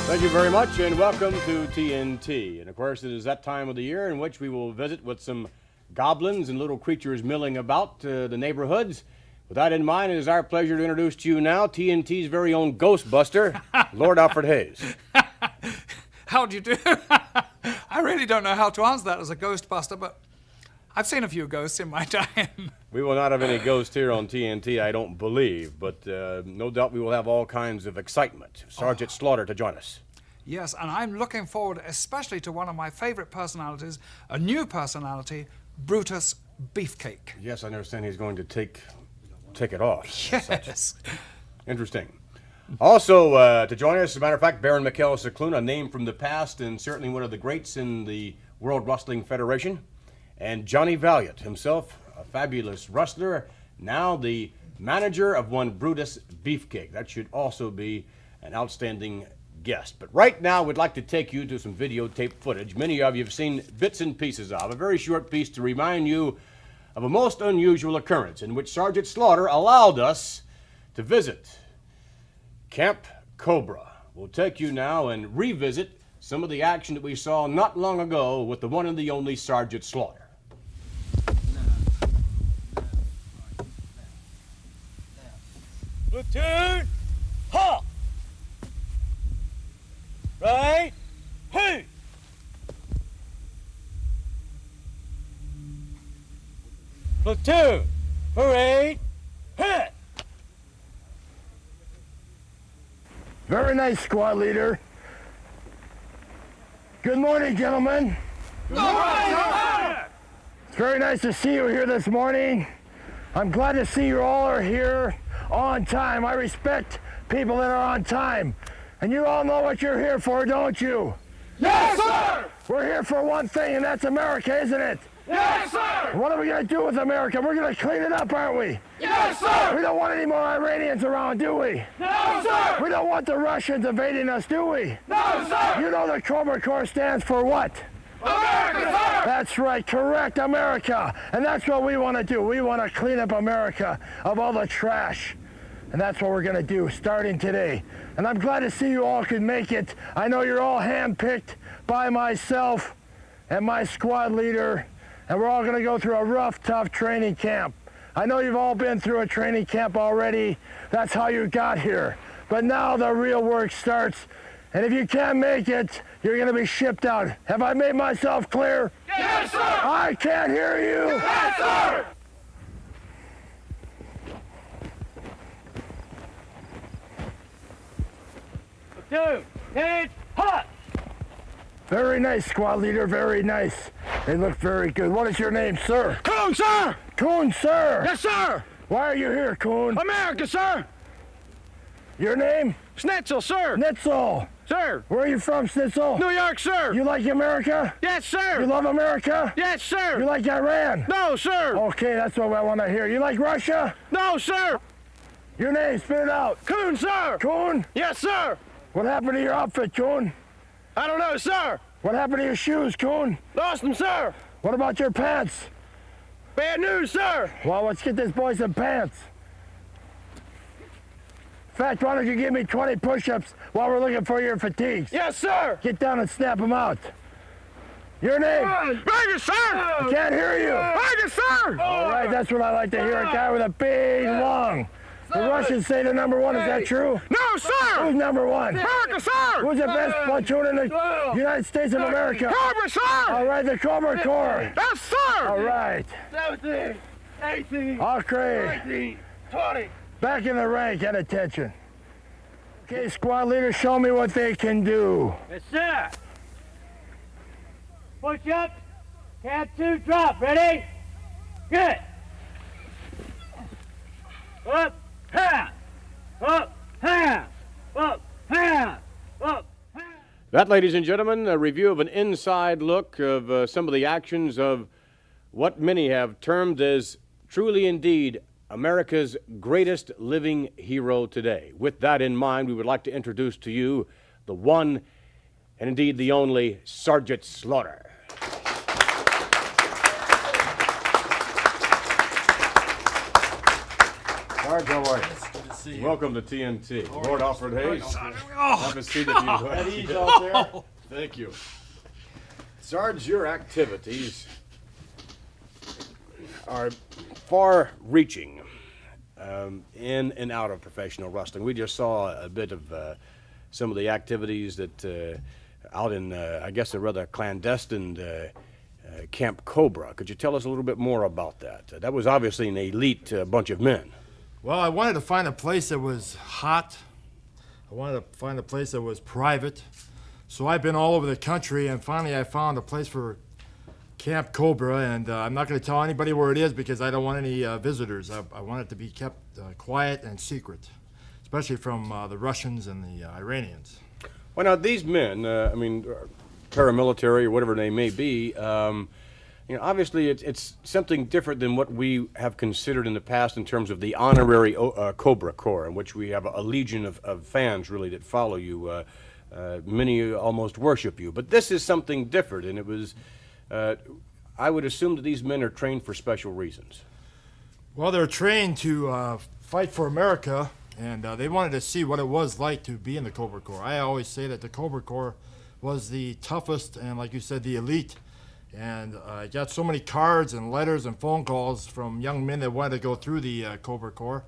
Thank you very much, and welcome to TNT. And of course, it is that time of the year in which we will visit with some goblins and little creatures milling about the neighborhoods. With that in mind, it is our pleasure to introduce to you now TNT's very own Ghostbuster, Lord Alfred Hayes. How do you do? I really don't know how to answer that as a Ghostbuster, but I've seen a few ghosts in my time. We will not have any ghosts here on TNT, I don't believe, but no doubt we will have all kinds of excitement. Sergeant Slaughter to join us. Yes, and I'm looking forward especially to one of my favorite personalities, a new personality, Brutus Beefcake. Yes, I understand he's going to take it off. Yes. Interesting. Also, to join us, as a matter of fact, Baron Mikhail Cicluna, a name from the past and certainly one of the greats in the World Wrestling Federation. And Johnny Valiant, himself a fabulous wrestler, now the manager of one Brutus Beefcake. That should also be an outstanding guest. But right now, we'd like to take you to some videotape footage. Many of you have seen bits and pieces of. A very short piece to remind you of a most unusual occurrence in which Sergeant Slaughter allowed us to visit Camp Cobra. We'll take you now and revisit some of the action that we saw not long ago with the one and the only Sergeant Slaughter. Platoon, halt! Right, hey! Platoon, parade, hit! Very nice, squad leader. Good morning, gentlemen. Good morning! It's very nice to see you here this morning. I'm glad to see you all are here on time. I respect people that are on time. And you all know what you're here for, don't you? Yes, sir! We're here for one thing, and that's America, isn't it? Yes, sir! What are we going to do with America? We're going to clean it up, aren't we? Yes, sir! We don't want any more Iranians around, do we? No, sir! We don't want the Russians invading us, do we? No, sir! You know the Cobra Corps stands for what? America, sir! That's right, correct, America. And that's what we want to do. We want to clean up America of all the trash. And that's what we're going to do starting today. And I'm glad to see you all could make it. I know you're all handpicked by myself and my squad leader. And we're all going to go through a rough, tough training camp. I know you've all been through a training camp already. That's how you got here. But now the real work starts. And if you can't make it, you're going to be shipped out. Have I made myself clear? Yes, sir! I can't hear you. Yes, sir! Platoon, head, hot! Very nice, squad leader, very nice. They look very good. What is your name, sir? Coon, sir! Coon, sir. Yes, sir! Why are you here, Coon? America, sir! Your name? Schnitzel, sir! Schnitzel. Sir! Where are you from, Schnitzel? New York, sir! You like America? Yes, sir! You love America? Yes, sir! You like Iran? No, sir! Okay, that's what I want to hear. You like Russia? No, sir! Your name, spit it out. Coon, sir! Coon? Yes, sir! What happened to your outfit, Coon? I don't know, sir! What happened to your shoes, Coon? Lost them, sir! What about your pants? Bad news, sir! Well, let's get this boy some pants. In fact, why don't you give me 20 push-ups while we're looking for your fatigues? Yes, sir! Get down and snap them out. Your name? Ranger, sir! Can't hear you. Ranger, sir! All right, that's what I like to hear, a guy with a big lung. The Russians say they're number one, is that true? No, sir! Who's number one? America, sir! Who's the best platoon in the United States of America? Cobra, sir! All right, the Cobra Corps. Yes, sir! All right. 17, 18, Okay. 19, 20. Back in the rank, at attention. Okay, squad leaders, show me what they can do. Yes, sir! Push up, count 2, drop, ready? Good! Up, half! Up, half! Up, half! Up, half! That, ladies and gentlemen, a review of an inside look of some of the actions of what many have termed as truly indeed America's greatest living hero today. With that in mind, we would like to introduce to you the one and indeed the only Sergeant Slaughter. Sarge, how are you? Good to see you. Welcome to TNT. Lord Alfred Hayes. Oh, Have a seat if you would. At ease out there. Thank you. Sarge, your activities are far-reaching in and out of professional wrestling. We just saw a bit of some of the activities that out in, I guess, a rather clandestine Camp Cobra. Could you tell us a little bit more about that? That was obviously an elite bunch of men. Well, I wanted to find a place that was hot. I wanted to find a place that was private. So I've been all over the country, and finally I found a place for Camp Cobra, and I'm not going to tell anybody where it is because I don't want any visitors. I want it to be kept quiet and secret, especially from the Russians and the Iranians. Well, now, these men, paramilitary or whatever they may be, obviously it's something different than what we have considered in the past in terms of the honorary Cobra Corps, in which we have a legion of fans, really, that follow you. Many almost worship you. But this is something different, and it was, I would assume that these men are trained for special reasons. Well, they're trained to fight for America, and they wanted to see what it was like to be in the Cobra Corps. I always say that the Cobra Corps was the toughest and, like you said, the elite. And I got so many cards and letters and phone calls from young men that wanted to go through the Cobra Corps.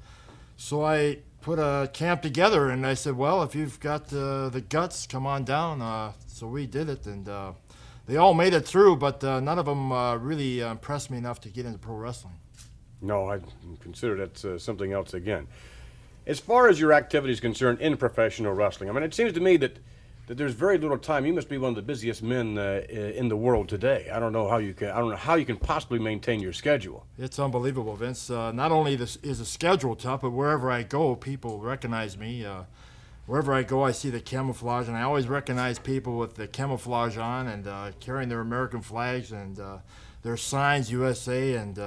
So I put a camp together, and I said, well, if you've got the guts, come on down. So we did it, and they all made it through, but none of them really impressed me enough to get into pro wrestling. No, I consider that something else again. As far as your activity is concerned in professional wrestling, I mean, it seems to me that there's very little time. You must be one of the busiest men in the world today. I don't know how you can possibly maintain your schedule. It's unbelievable, Vince. Not only is the schedule tough, but wherever I go, people recognize me. Wherever I go, I see the camouflage, and I always recognize people with the camouflage on and carrying their American flags and their signs, USA, and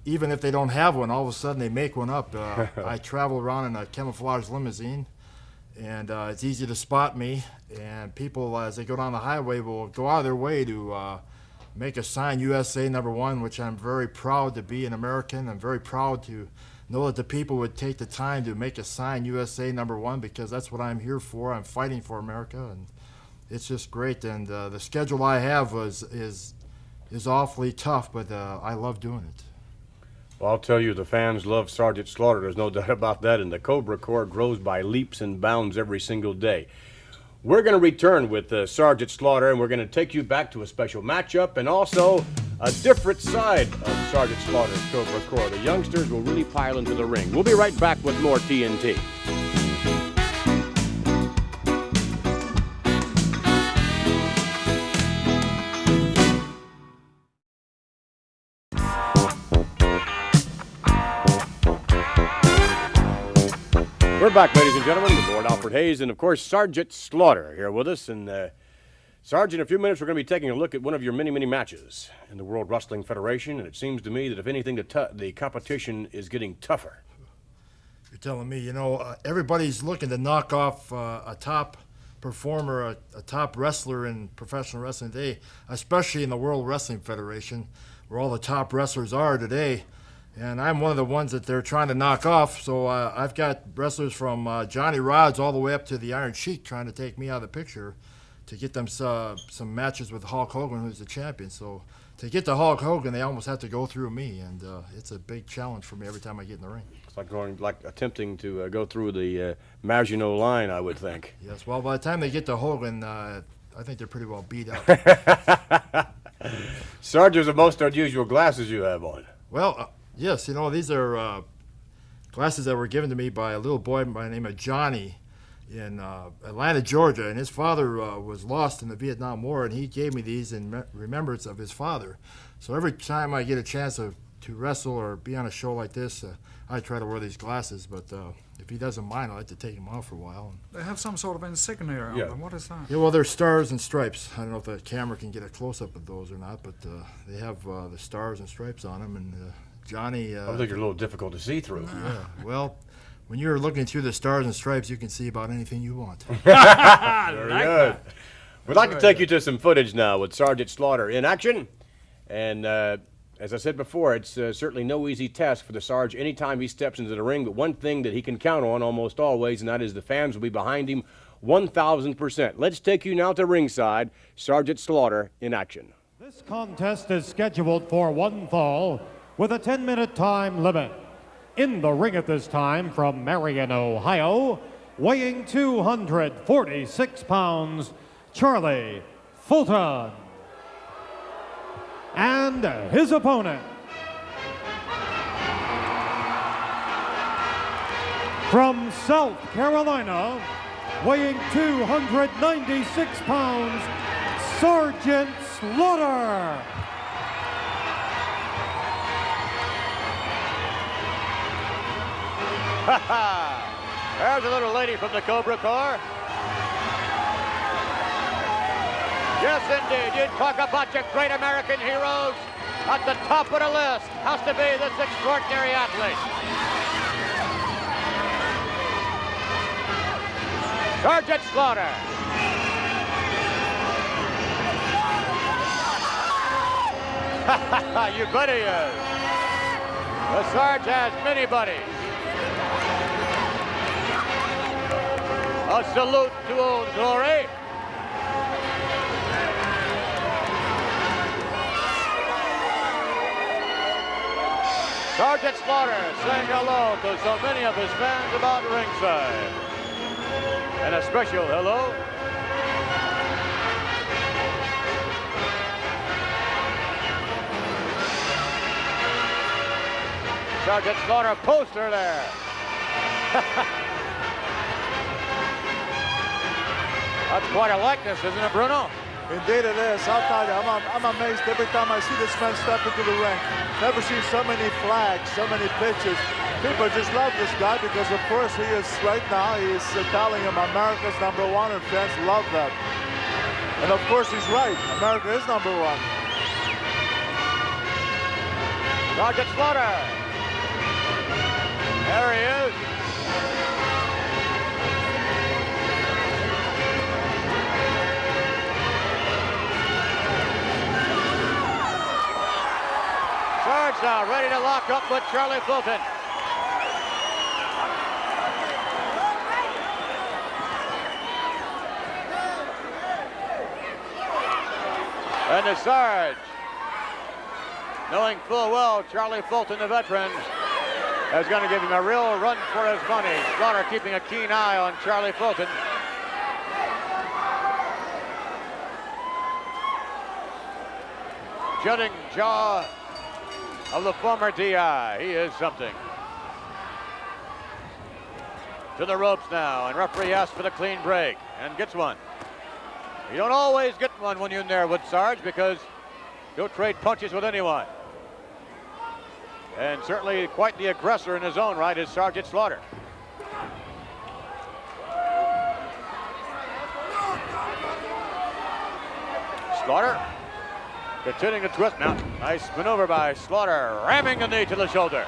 even if they don't have one, all of a sudden they make one up. I travel around in a camouflage limousine, and it's easy to spot me, and people, as they go down the highway, will go out of their way to make a sign USA #1, which I'm very proud to be an American. I'm very proud to know that the people would take the time to make a sign USA #1 because that's what I'm here for. I'm fighting for America, and it's just great. And the schedule I have is awfully tough, but I love doing it. Well, I'll tell you, the fans love Sergeant Slaughter. There's no doubt about that, and the Cobra Corps grows by leaps and bounds every single day. We're going to return with Sergeant Slaughter, and we're going to take you back to a special matchup and also a different side of Sergeant Slaughter's Cobra Corps. The youngsters will really pile into the ring. We'll be right back with more TNT. We're back, ladies and gentlemen, with Lord Alfred Hayes and, of course, Sergeant Slaughter here with us. And, Sarge, in a few minutes, we're going to be taking a look at one of your many, many matches in the World Wrestling Federation. And it seems to me that, if anything, the competition is getting tougher. You're telling me, everybody's looking to knock off a top performer, a top wrestler in professional wrestling today, especially in the World Wrestling Federation, where all the top wrestlers are today. And I'm one of the ones that they're trying to knock off. So I've got wrestlers from Johnny Rods all the way up to the Iron Sheik trying to take me out of the picture to get them some matches with Hulk Hogan, who's the champion. So to get to Hulk Hogan, they almost have to go through me, and it's a big challenge for me every time I get in the ring. It's like attempting to go through the Maginot Line, I would think. Yes, well, by the time they get to Hogan, I think they're pretty well beat up. Sarge, there's the most unusual glasses you have on. Well, yes, these are glasses that were given to me by a little boy by the name of Johnny in Atlanta, Georgia, and his father was lost in the Vietnam War, and he gave me these in remembrance of his father. So every time I get a chance to wrestle or be on a show like this, I try to wear these glasses, but if he doesn't mind, I like to take them off for a while. They have some sort of insignia on them. What is that? Yeah, well, they're stars and stripes. I don't know if the camera can get a close-up of those or not, but they have the stars and stripes on them, and Johnny... I think they're a little difficult to see through. Yeah, well, when you're looking through the stars and stripes, you can see about anything you want. Very good. We'd like to take you to some footage now with Sergeant Slaughter in action. And As I said before, it's certainly no easy task for the Sarge anytime he steps into the ring, but one thing that he can count on almost always, and that is the fans will be behind him 1,000%. Let's take you now to ringside. Sergeant Slaughter in action. This contest is scheduled for one fall with a 10-minute time limit. In the ring at this time from Marion, Ohio, weighing 246 pounds, Charlie Fulton. And his opponent, from South Carolina, weighing 296 pounds, Sergeant Slaughter. There's a little lady from the Cobra Corps. Yes, indeed. You talk about your great American heroes. At the top of the list has to be this extraordinary athlete. Sergeant Slaughter. You bet he is. The Sarge has many buddies. A salute to Old Glory. Sergeant Slaughter saying hello to so many of his fans about ringside. And a special hello Sergeant Slaughter poster there. That's quite a likeness, isn't it, Bruno? Indeed it is. I'll tell you, I'm amazed every time I see this man step into the ring. Never seen so many flags, so many pitches. People just love this guy because, of course, he is right now, he is telling him America's #1, and fans love that. And, of course, he's right. America is #1. Sergeant Slaughter. There he is. Sarge now ready to lock up with Charlie Fulton. And the Sarge, knowing full well Charlie Fulton, the veteran, is going to give him a real run for his money. Slaughter keeping a keen eye on Charlie Fulton. Jutting jaw of the former DI. He is something. To the ropes now, and referee asks for the clean break and gets one. You don't always get one when you're in there with Sarge because he'll trade punches with anyone. And certainly quite the aggressor in his own right is Sergeant Slaughter. Slaughter continuing to twist now. Nice maneuver by Slaughter, ramming the knee to the shoulder.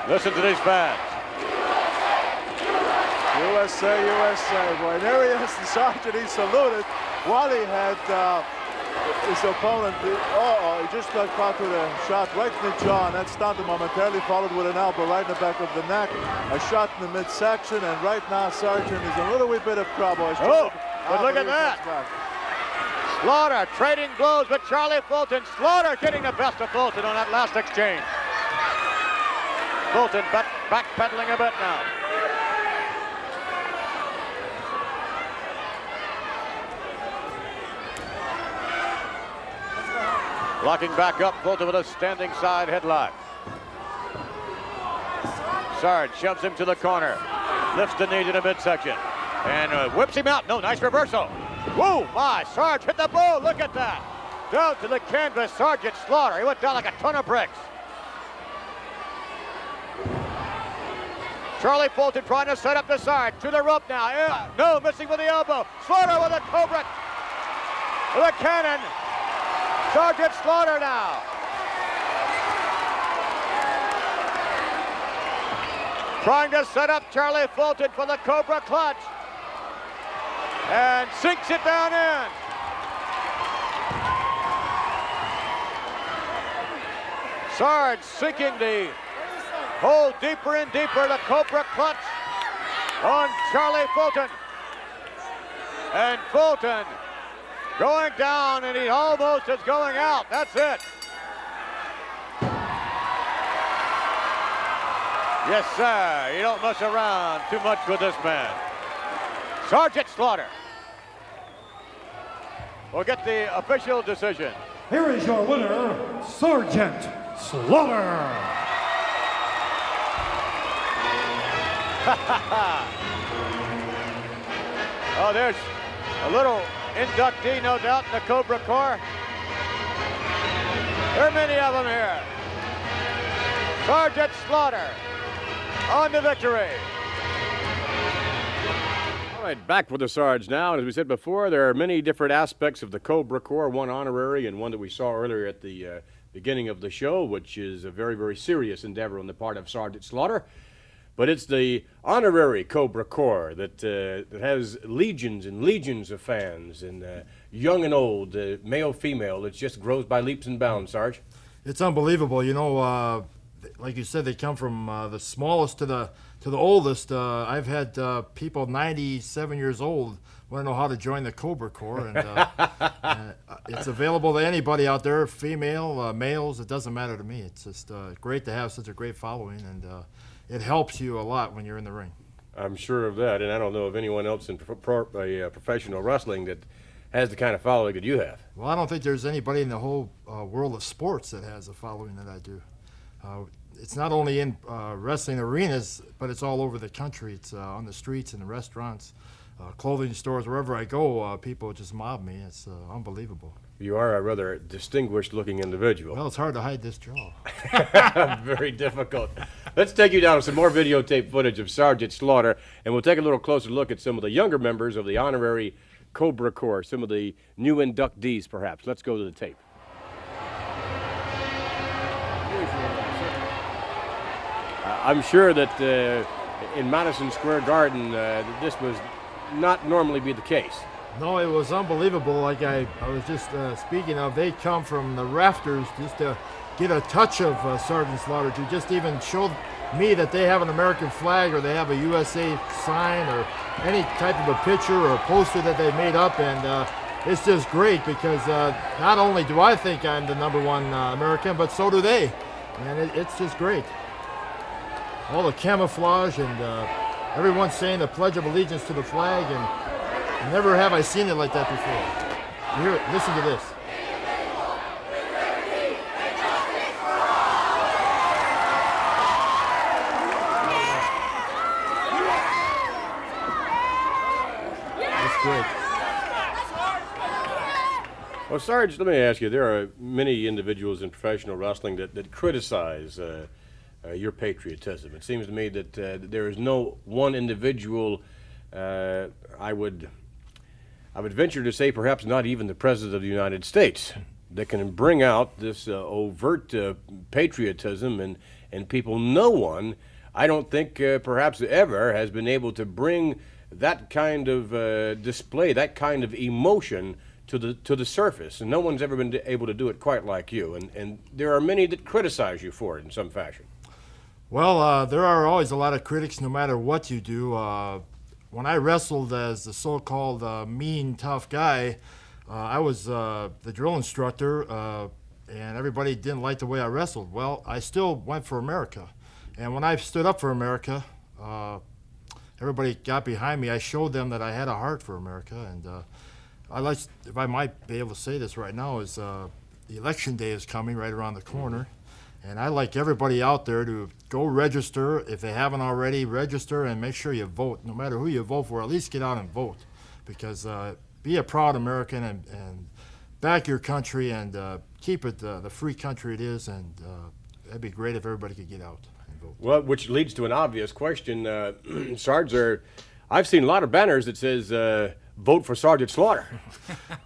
Listen to these fans. USA, USA. Boy, there he is, the Sergeant. He saluted while he had his opponent. He just got caught with a shot right in the jaw, and that stunned him momentarily, followed with an elbow right in the back of the neck. A shot in the midsection, and right now Sergeant is in a little wee bit of trouble. But look at that. Slaughter trading blows with Charlie Fulton. Slaughter getting the best of Fulton on that last exchange. Fulton backpedaling a bit now. Locking back up, Fulton with a standing side headlock. Sarge shoves him to the corner, lifts the knee to the midsection, and whips him out. No, nice reversal. Whoa, my, Sarge hit the bull, look at that. Down to the canvas, Sergeant Slaughter. He went down like a ton of bricks. Charlie Fulton trying to set up the Sarge, to the rope now. Yeah, no, missing with the elbow. Slaughter with a cobra, with a cannon. Sergeant Slaughter now. Trying to set up Charlie Fulton for the Cobra clutch. And sinks it down in. Sarge sinking the hole deeper and deeper. The Cobra clutch on Charlie Fulton. And Fulton going down, and he almost is going out. That's it. Yes, sir. You don't mess around too much with this man. Sergeant Slaughter will get the official decision. Here is your winner, Sergeant Slaughter. Oh, there's a little inductee, no doubt, in the Cobra Corps. There are many of them here. Sergeant Slaughter on the victory. All right, back with the Sarge now. And as we said before, there are many different aspects of the Cobra Corps, one honorary and one that we saw earlier at the beginning of the show, which is a very, very serious endeavor on the part of Sergeant Slaughter. But it's the honorary Cobra Corps that has legions and legions of fans, and young and old, male, female. It just grows by leaps and bounds, Sarge. It's unbelievable. You know, like you said, they come from the smallest to the oldest. I've had people 97 years old want to know how to join the Cobra Corps, and it's available to anybody out there, female, males. It doesn't matter to me. It's just great to have such a great following, and it helps you a lot when you're in the ring. I'm sure of that, and I don't know of anyone else in professional wrestling that has the kind of following that you have. Well, I don't think there's anybody in the whole world of sports that has the following that I do. It's not only in wrestling arenas, but it's all over the country. It's on the streets and the restaurants, clothing stores, wherever I go, people just mob me. It's unbelievable. You are a rather distinguished-looking individual. Well, it's hard to hide this jaw. Very difficult. Let's take you down to some more videotape footage of Sergeant Slaughter, and we'll take a little closer look at some of the younger members of the honorary Cobra Corps, some of the new inductees, perhaps. Let's go to the tape. I'm sure that in Madison Square Garden, this was not normally be the case. No, it was unbelievable. Like I was just speaking of, they come from the rafters just to get a touch of Sergeant Slaughter, to just even show me that they have an American flag or they have a USA sign or any type of a picture or a poster that they made up. And it's just great because not only do I think I'm the #1 American, but so do they. And it's just great. All the camouflage and everyone saying the Pledge of Allegiance to the flag, and never have I seen it like that before. Here, listen to this. That's great. Well, Sarge, let me ask you, there are many individuals in professional wrestling that criticize your patriotism. It seems to me that there is no one individual, I would venture to say perhaps not even the President of the United States, that can bring out this overt patriotism, and people, no one, I don't think perhaps ever has been able to bring that kind of display, that kind of emotion to the surface, and no one's ever been able to do it quite like you, and there are many that criticize you for it in some fashion. Well, there are always a lot of critics no matter what you do. When I wrestled as the so-called mean, tough guy, I was the drill instructor, and everybody didn't like the way I wrestled. Well, I still went for America. And when I stood up for America, everybody got behind me. I showed them that I had a heart for America. And if I might be able to say this right now, is the election day is coming right around the corner. And I'd like everybody out there to go register. If they haven't already, register and make sure you vote. No matter who you vote for, at least get out and vote. Because be a proud American and back your country and keep it the free country it is. And that'd be great if everybody could get out and vote. Well, which leads to an obvious question. Sarge, I've seen a lot of banners that says, vote for Sergeant Slaughter.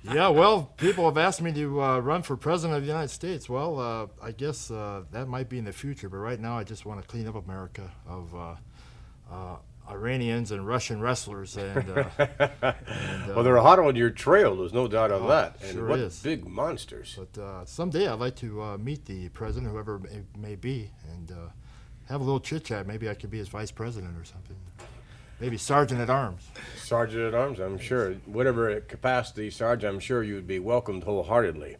Yeah, well, people have asked me to run for President of the United States. Well, I guess that might be in the future, but right now I just want to clean up America of Iranians and Russian wrestlers, and Well, they're hot on your trail. There's no doubt on that. And sure what is. big monsters. but someday I'd like to meet the president, whoever it may be, and have a little chit chat. Maybe I could be his vice president or something. Maybe sergeant at arms. Sergeant at Arms, I'm sure. Whatever capacity, Sarge, I'm sure you'd be welcomed wholeheartedly.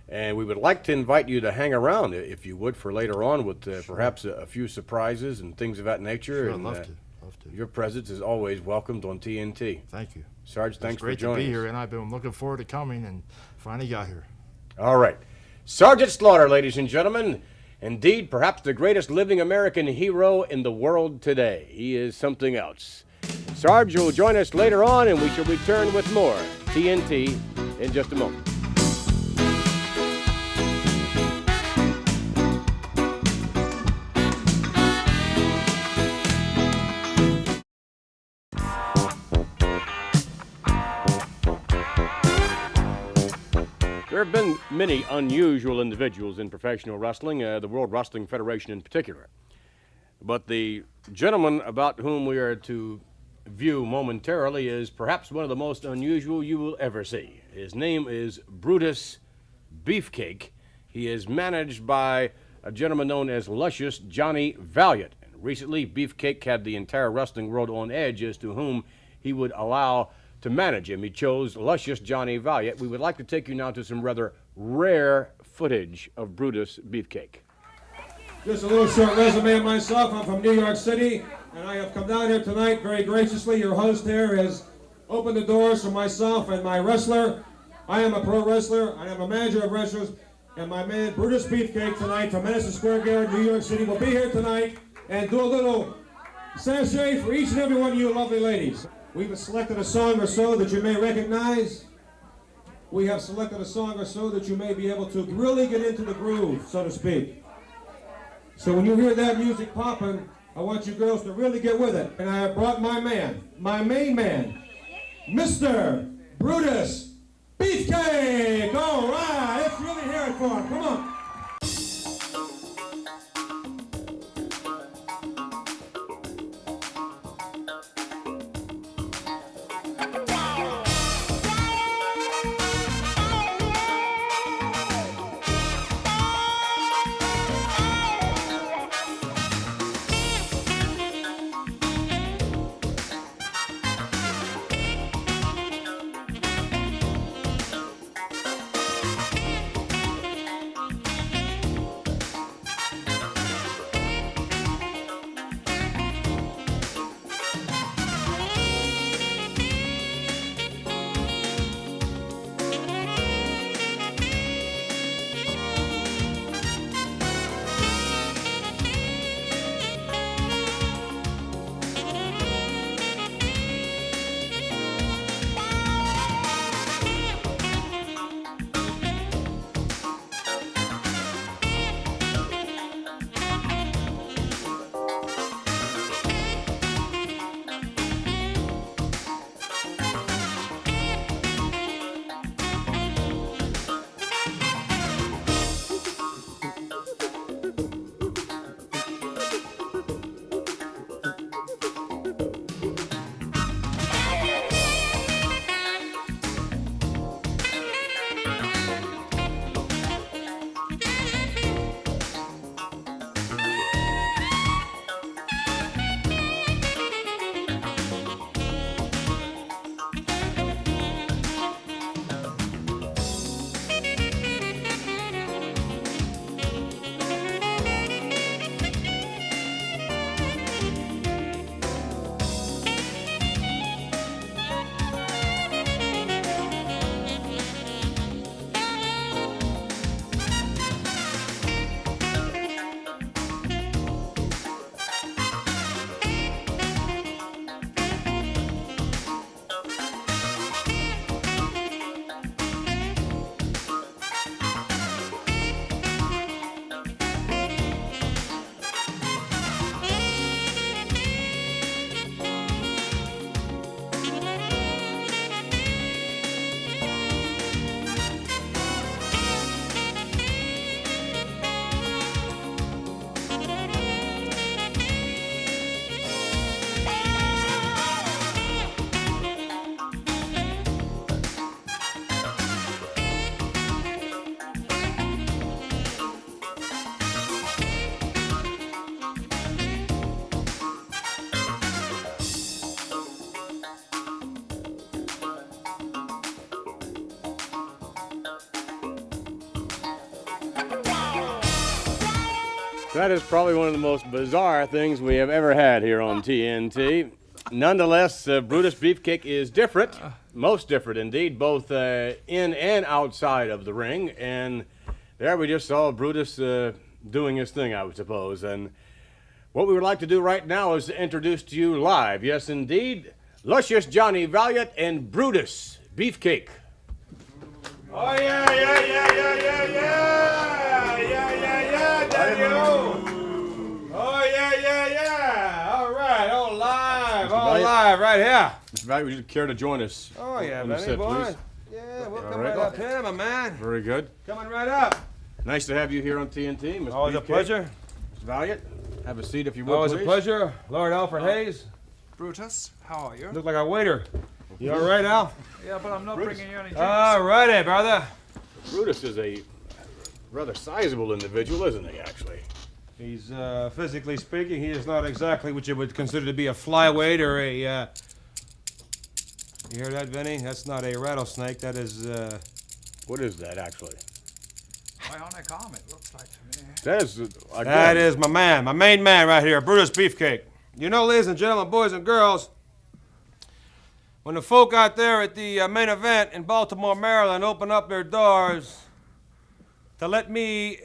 And we would like to invite you to hang around, if you would, for later on with perhaps a few surprises and things of that nature. Sure, I'd and, love to. Love to. Your presence is always welcomed on TNT. Thank you. Sarge, thanks It's for great to joining be us. here, and I've been looking forward to coming, and finally got here. All right. Sergeant Slaughter, ladies and gentlemen. Indeed, perhaps the greatest living American hero in the world today. He is something else. Sarge will join us later on, and we shall return with more TNT in just a moment. There have been many unusual individuals in professional wrestling, the World Wrestling Federation in particular. But the gentleman about whom we are to view momentarily is perhaps one of the most unusual you will ever see. His name is Brutus Beefcake. He is managed by a gentleman known as Luscious Johnny Valiant. And recently, Beefcake had the entire wrestling world on edge as to whom he would allow to manage him. He chose Luscious Johnny Valiant. We would like to take you now to some rather rare footage of Brutus Beefcake. Just a little short resume of myself. I'm from New York City, and I have come down here tonight very graciously. Your host here has opened the doors for myself and my wrestler. I am a pro wrestler. I am a manager of wrestlers, and my man Brutus Beefcake tonight from Madison Square Garden, New York City, will be here tonight and do a little sachet for each and every one of you lovely ladies. We've selected a song or so that you may recognize. We have selected a song or so that you may be able to really get into the groove, so to speak. So when you hear that music popping, I want you girls to really get with it. And I have brought my man, my main man, Mr. Brutus Beefcake. All right, let's really hear it for him. Come on. That is probably one of the most bizarre things we have ever had here on TNT. Nonetheless, Brutus Beefcake is different, most different indeed, both in and outside of the ring. And there we just saw Brutus doing his thing, I would suppose. And what we would like to do right now is to introduce to you live, yes indeed, luscious Johnny Valiant and Brutus Beefcake. Oh, yeah, Daddy-O. Oh, yeah. All right, all live right here. Mr. Valiant, would you care to join us? Oh, yeah, on the Benny, set, boy. please? Yeah, we'll All come right. right up here, my man. Very good. Coming right up. Nice to have you here on TNT, Mr. Always a Beefcake. pleasure. Mr. Valiant, have a seat if you would, Always a please. pleasure. Lord Alfred Hayes. Brutus, how are you? Look like a waiter. You all right, Al? Yeah, but I'm not bringing you any drinks. All righty, brother. Brutus is a rather sizable individual, isn't he, actually? He's, physically speaking, he is not exactly what you would consider to be a flyweight or a, You hear that, Vinny? That's not a rattlesnake. That is, What is that, actually? Bionic arm, it looks like to me. That is, again, That is my man, my main man right here, Brutus Beefcake. You know, ladies and gentlemen, boys and girls, when the folk out there at the main event in Baltimore, Maryland open up their doors to let me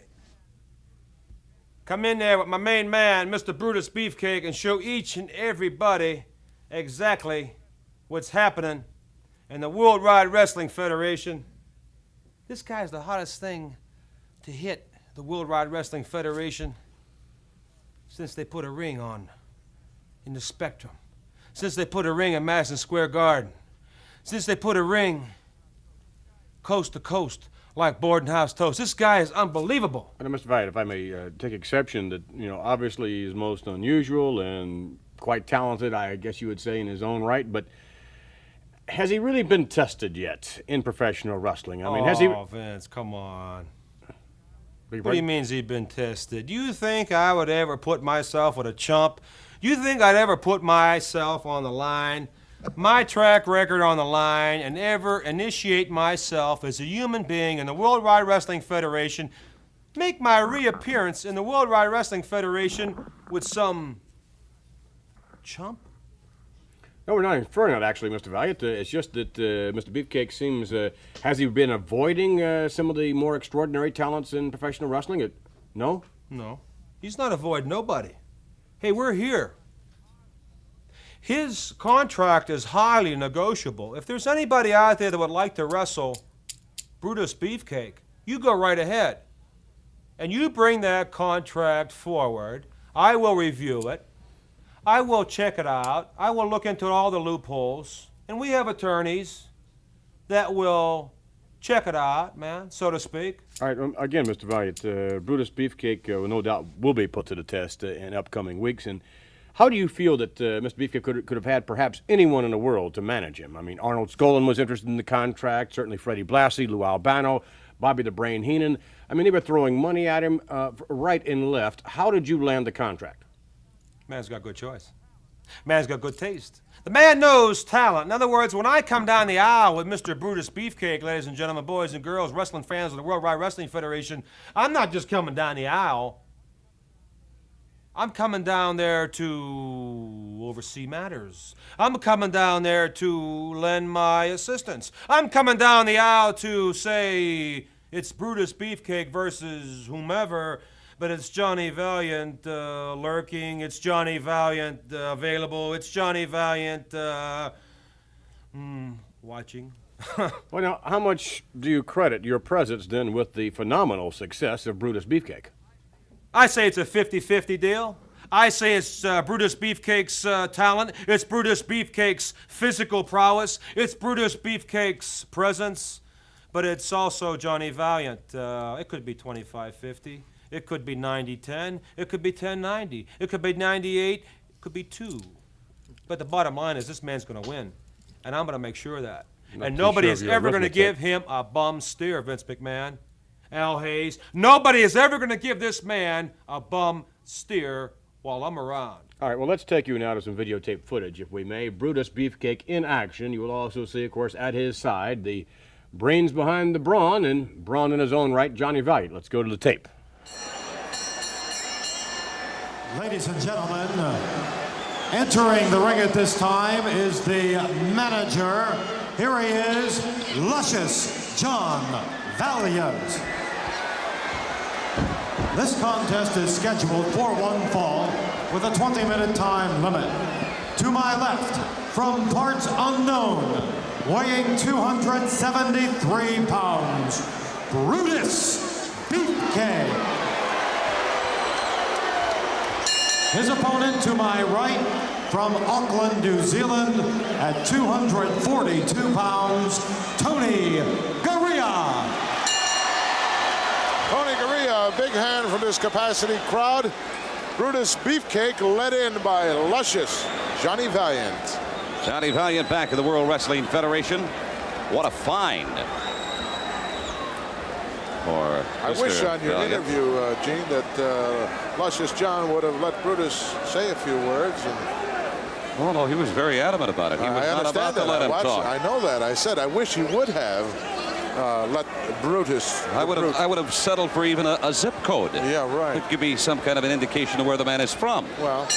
come in there with my main man, Mr. Brutus Beefcake, and show each and everybody exactly what's happening in the World Wide Wrestling Federation. This guy's the hottest thing to hit the World Wide Wrestling Federation since they put a ring on in the Spectrum, since they put a ring in Madison Square Garden, since they put a ring coast to coast like Borden House toast. This guy is unbelievable. And Mr. Valiant, if I may take exception that, obviously he's most unusual and quite talented, I guess you would say, in his own right, but has he really been tested yet in professional wrestling? I mean, has he... Oh, Vince, come on. Beg your What do you pardon? mean he's been tested? You think I would ever put myself with a chump? You think I'd ever put myself on the line, my track record on the line, and ever initiate myself as a human being in the World Wide Wrestling Federation, make my reappearance in the World Wide Wrestling Federation with some chump? No, we're not inferring that, actually, Mr. Valiant. It's just that Mr. Beefcake seems... has he been avoiding some of the more extraordinary talents in professional wrestling? No? No. He's not avoiding nobody. Hey, we're here. His contract is highly negotiable. If there's anybody out there that would like to wrestle Brutus Beefcake, you go right ahead. And you bring that contract forward. I will review it. I will check it out. I will look into all the loopholes. And we have attorneys that will check it out, man, so to speak. All right, again, Mr. Valiant, Brutus Beefcake no doubt will be put to the test in upcoming weeks. And how do you feel that Mr. Beefcake could have had perhaps anyone in the world to manage him? I mean, Arnold Skolin was interested in the contract, certainly Freddie Blassie, Lou Albano, Bobby the Brain Heenan. I mean, they were throwing money at him right and left. How did you land the contract? Man's got good choice. Man's got good taste. The man knows talent. In other words, when I come down the aisle with Mr. Brutus Beefcake, ladies and gentlemen, boys and girls, wrestling fans of the World Wide Wrestling Federation, I'm not just coming down the aisle. I'm coming down there to oversee matters. I'm coming down there to lend my assistance. I'm coming down the aisle to say it's Brutus Beefcake versus whomever, but it's Johnny Valiant lurking, it's Johnny Valiant available, it's Johnny Valiant watching. Well, now, how much do you credit your presence then with the phenomenal success of Brutus Beefcake? I say it's a 50-50 deal. I say it's Brutus Beefcake's talent, it's Brutus Beefcake's physical prowess, it's Brutus Beefcake's presence, but it's also Johnny Valiant. It could be 25-50. It could be 90-10. It could be 10-90. It could be 98. It could be 2. But the bottom line is this man's going to win, and I'm going to make sure of that. And nobody is ever going to give him a bum steer, Vince McMahon, Al Hayes. Nobody is ever going to give this man a bum steer while I'm around. All right, well, let's take you now to some videotape footage, if we may. Brutus Beefcake in action. You will also see, of course, at his side, the brains behind the brawn, and brawn in his own right, Johnny Valiant. Let's go to the tape. Ladies and gentlemen, entering the ring at this time is the manager. Here he is, Luscious John Valiant. This contest is scheduled for one fall with a 20-minute time limit. To my left, from parts unknown, weighing 273 pounds, Brutus Beefcake. His opponent to my right, from Auckland, New Zealand, at 242 pounds, Tony Garea. Tony Garea, a big hand from this capacity crowd. Brutus Beefcake led in by Luscious Johnny Valiant. Johnny Valiant back in the World Wrestling Federation. What a find. I wish on your interview, Gene, that Luscious John would have let Brutus say a few words. Oh, no, he was very adamant about it. He was not about to let him talk. I know that. I said I wish he would have let Brutus. I would have settled for even a zip code. Yeah, right. It could be some kind of an indication of where the man is from. Well,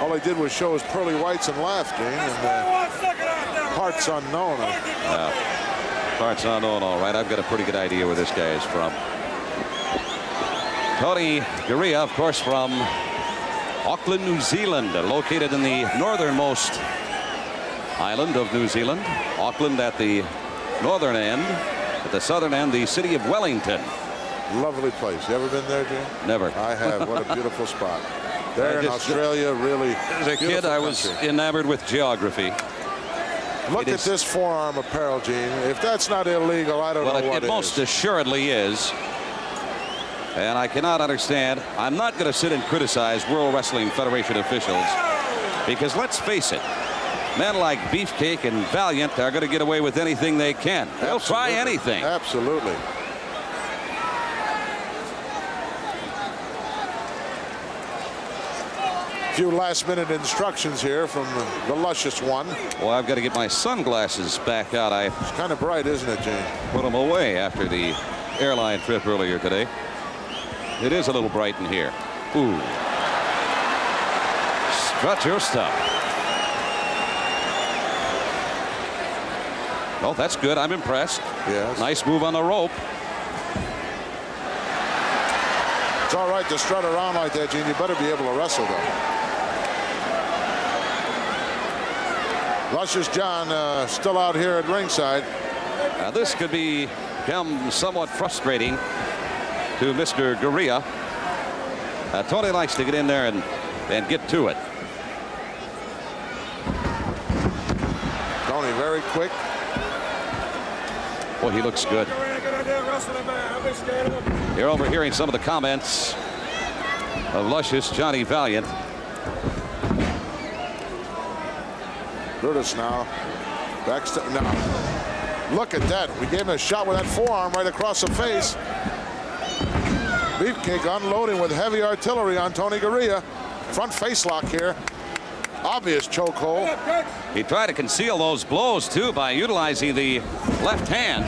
all he did was show his pearly whites and laugh, Gene, and parts unknown. Parts unknown, all right. I've got a pretty good idea where this guy is from. Tony Garea, of course, from Auckland, New Zealand, located in the northernmost island of New Zealand. Auckland at the northern end, at the southern end, the city of Wellington. Lovely place. You ever been there, Jim? Never. I have. What a beautiful spot. There in Australia, really. As a kid, I was enamored with geography. Look at this forearm apparel, Gene. If that's not illegal, I don't know what it is. It most assuredly is. And I cannot understand. I'm not going to sit and criticize World Wrestling Federation officials, because let's face it, men like Beefcake and Valiant are going to get away with anything they can. They'll try anything. Absolutely. Few last-minute instructions here from the Luscious one. Well, I've got to get my sunglasses back out. It's kind of bright, isn't it, Gene? Put them away after the airline trip earlier today. It is a little bright in here. Ooh. Strut your stuff. Oh, that's good. I'm impressed. Yes. Nice move on the rope. It's all right to strut around like that, Gene. You better be able to wrestle, though. Luscious John still out here at ringside. Now this could become somewhat frustrating to Mr. Garea. Tony likes to get in there and get to it. Tony very quick. Boy, he looks good. You're overhearing some of the comments of Luscious Johnny Valiant. Brutus now. Backstep now. Look at that. We gave him a shot with that forearm right across the face. Beefcake unloading with heavy artillery on Tony Garea. Front face lock here. Obvious chokehold. He tried to conceal those blows, too, by utilizing the left hand.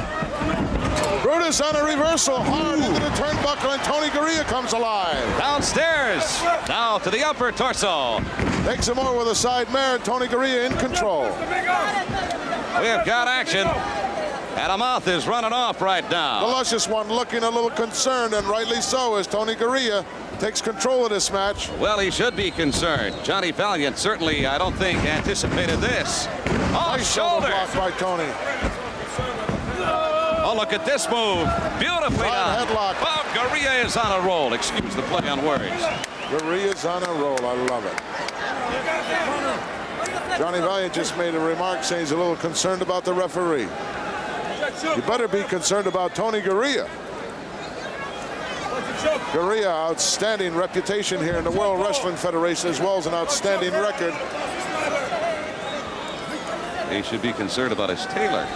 Brutus on a reversal. Hard into the turnbuckle, and Tony Garea comes alive. Downstairs. Now to the upper torso. Takes him over with a side mare, and Tony Garea in control. We have got action. And a mouth is running off right now. The Luscious one looking a little concerned, and rightly so, as Tony Garea takes control of this match. Well, he should be concerned. Johnny Valiant certainly, I don't think, anticipated this. Oh, nice shoulder block by Tony. Oh, look at this move. Beautifully done. Headlock. Oh, Garea is on a roll. Excuse the play on words. Garea's on a roll. I love it. Johnny Valiant just made a remark saying he's a little concerned about the referee. You better be concerned about Tony Garea. Garea, outstanding reputation here in the World Wrestling Federation, as well as an outstanding record. He should be concerned about his tailor.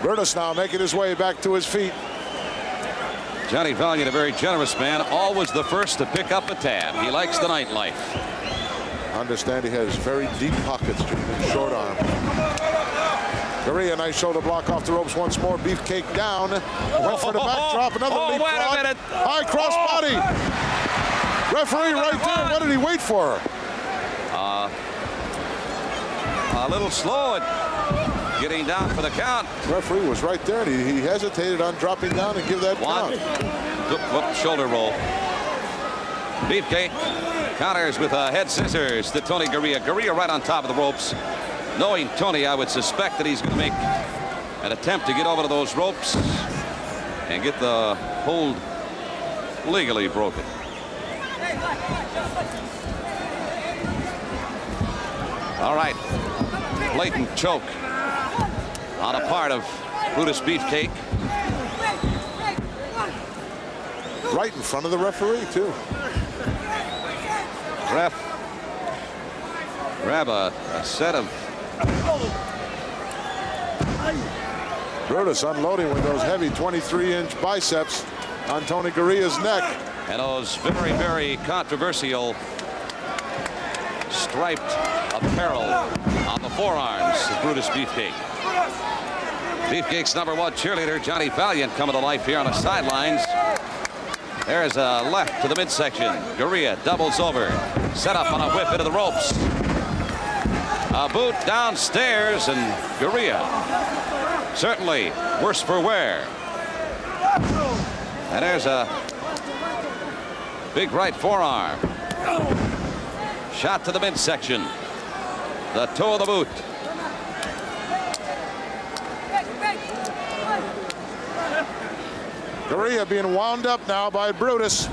Brutus now making his way back to his feet. Johnny Valiant, a very generous man, always the first to pick up a tab. He likes the nightlife. I understand he has very deep pockets, short arm. Gurria, nice shoulder block off the ropes once more. Beefcake down. Went for the backdrop. Another leapfrog. Wait a minute. High cross body. Referee right there. What did he wait for? A little slow at getting down for the count. Referee was right there, and he hesitated on dropping down and give that One. count. Shoulder roll. Beefcake counters with head scissors to Tony Gurria. Gurria right on top of the ropes. Knowing Tony, I would suspect that he's going to make an attempt to get over to those ropes and get the hold legally broken. All right. Blatant choke on a part of Brutus Beefcake. Right in front of the referee, too. Ref grab a set of Brutus unloading with those heavy 23-inch biceps on Tony Gurria's neck. and those very, very controversial striped apparel on the forearms of Brutus Beefcake. Beefcake's #1 cheerleader, Johnny Valiant, coming to life here on the sidelines. There's a left to the midsection. Gurria doubles over. Set up on a whip into the ropes. A boot downstairs, and Gurria certainly worse for wear. And there's a big right forearm. Shot to the midsection. The toe of the boot. Gurria being wound up now by Brutus.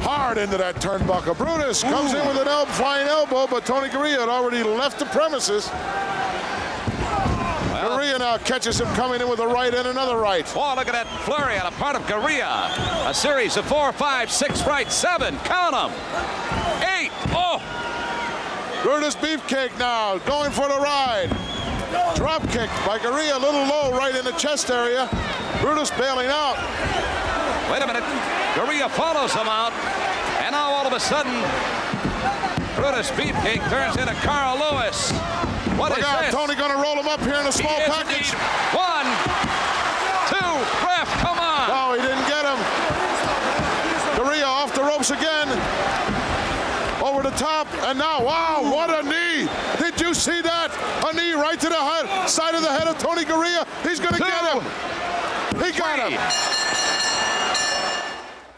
Hard into that turnbuckle. Brutus comes in with an flying elbow, but Tony Gurria had already left the premises. Gurria now catches him coming in with a right and another right. Oh, look at that flurry on a part of Gurria. A series of 4, 5, 6 right, 7. Count them. 8. Oh. Brutus Beefcake now going for the ride. Drop kick by Gurria, a little low right in the chest area. Brutus bailing out. Wait a minute. Gurria follows him out. And now all of a sudden, Brutus Beefcake turns into Carl Lewis. What Look is out, this? Tony going to roll him up here in a small He is package. indeed. 1, 2, ref, come on. No, he didn't get him. Gurria off the ropes again. Over the top, and now, wow, what a knee. Did you see that? A knee right to the head, side of the head of Tony Gurria. He's going to get him. He got him.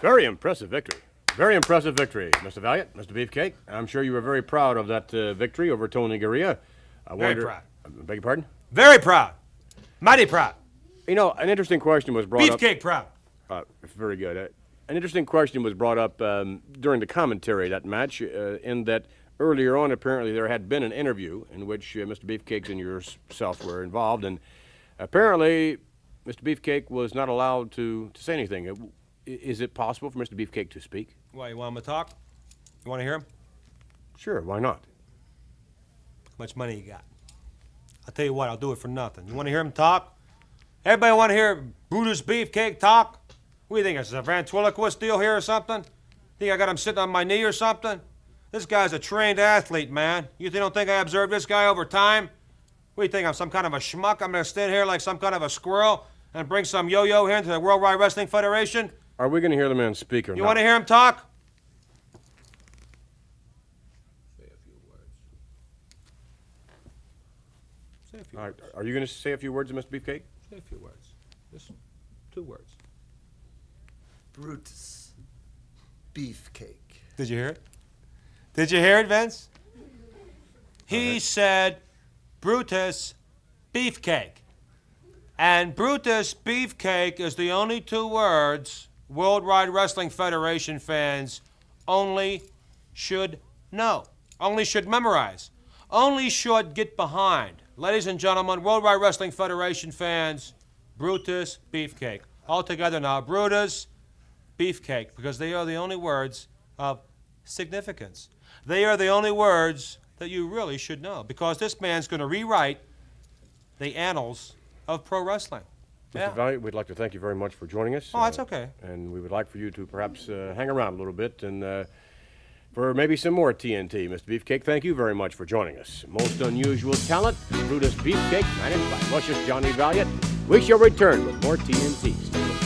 Very impressive victory. Very impressive victory, Mr. Valiant, Mr. Beefcake. I'm sure you were very proud of that victory over Tony Gurria. Very proud. Beg your pardon? Very proud. Mighty proud. You know, an interesting question was brought up. Beefcake proud. Very good. An interesting question was brought up during the commentary of that match, in that earlier on, apparently, there had been an interview in which Mr. Beefcake and yourself were involved, and apparently Mr. Beefcake was not allowed to say anything. Is it possible for Mr. Beefcake to speak? Why, you want him to talk? You want to hear him? Sure, why not? How much money you got? I'll tell you what, I'll do it for nothing. You want to hear him talk? Everybody want to hear Brutus Beefcake talk? What do you think, it's a ventriloquist deal here or something? Think I got him sitting on my knee or something? This guy's a trained athlete, man. You don't think I observed this guy over time? What do you think, I'm some kind of a schmuck? I'm going to stand here like some kind of a squirrel and bring some yo-yo here into the World Wide Wrestling Federation? Are we going to hear the man speak or not? You want to hear him talk? Say a few words. All right, are you going to say a few words to Mr. Beefcake? Say a few words. Just 2 words. Brutus Beefcake. Did you hear it? Did you hear it, Vince? He said Brutus Beefcake. And Brutus Beefcake is the only 2 words Worldwide Wrestling Federation fans only should know, only should memorize, only should get behind. Ladies and gentlemen, Worldwide Wrestling Federation fans, Brutus Beefcake. All together now, Brutus Beefcake, because they are the only words of significance. They are the only words that you really should know, because this man's going to rewrite the annals of pro wrestling. Mr. Valiant, we'd like to thank you very much for joining us. Oh, that's okay. And we would like for you to perhaps hang around a little bit and for maybe some more TNT. Mr. Beefcake, thank you very much for joining us. Most unusual talent, Brutus Beefcake, managed by luscious Johnny Valiant. We shall return with more TNT. Stay with us.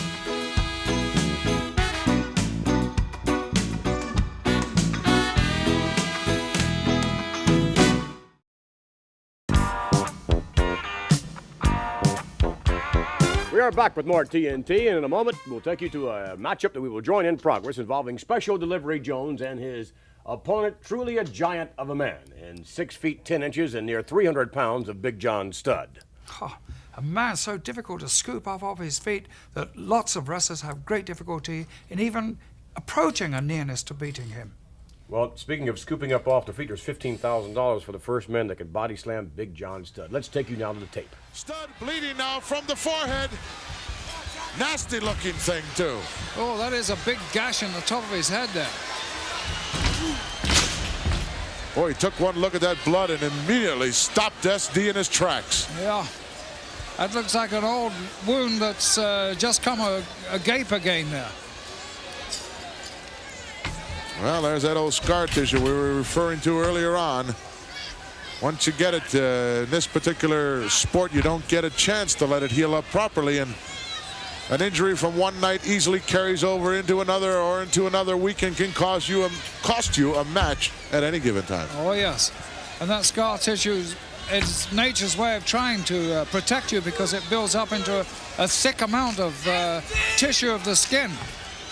We are back with more TNT, and in a moment, we'll take you to a matchup that we will join in progress involving Special Delivery Jones and his opponent, truly a giant of a man, in 6 feet 10 inches and near 300 pounds of Big John Studd. Oh, a man so difficult to scoop off his feet that lots of wrestlers have great difficulty in even approaching a nearness to beating him. Well, speaking of scooping up off the feet, there's $15,000 for the first men that could body slam Big John Studd. Let's take you now to the tape. Studd bleeding now from the forehead. Nasty looking thing, too. Oh, that is a big gash in the top of his head there. Boy, he took one look at that blood and immediately stopped SD in his tracks. Yeah, that looks like an old wound that's just come agape again there. Well, there's that old scar tissue we were referring to earlier on. Once you get it, in this particular sport, you don't get a chance to let it heal up properly, and an injury from one night easily carries over into another or into another weekend can cost you a match at any given time. Oh, yes. And that scar tissue is nature's way of trying to protect you because it builds up into a thick amount of tissue of the skin.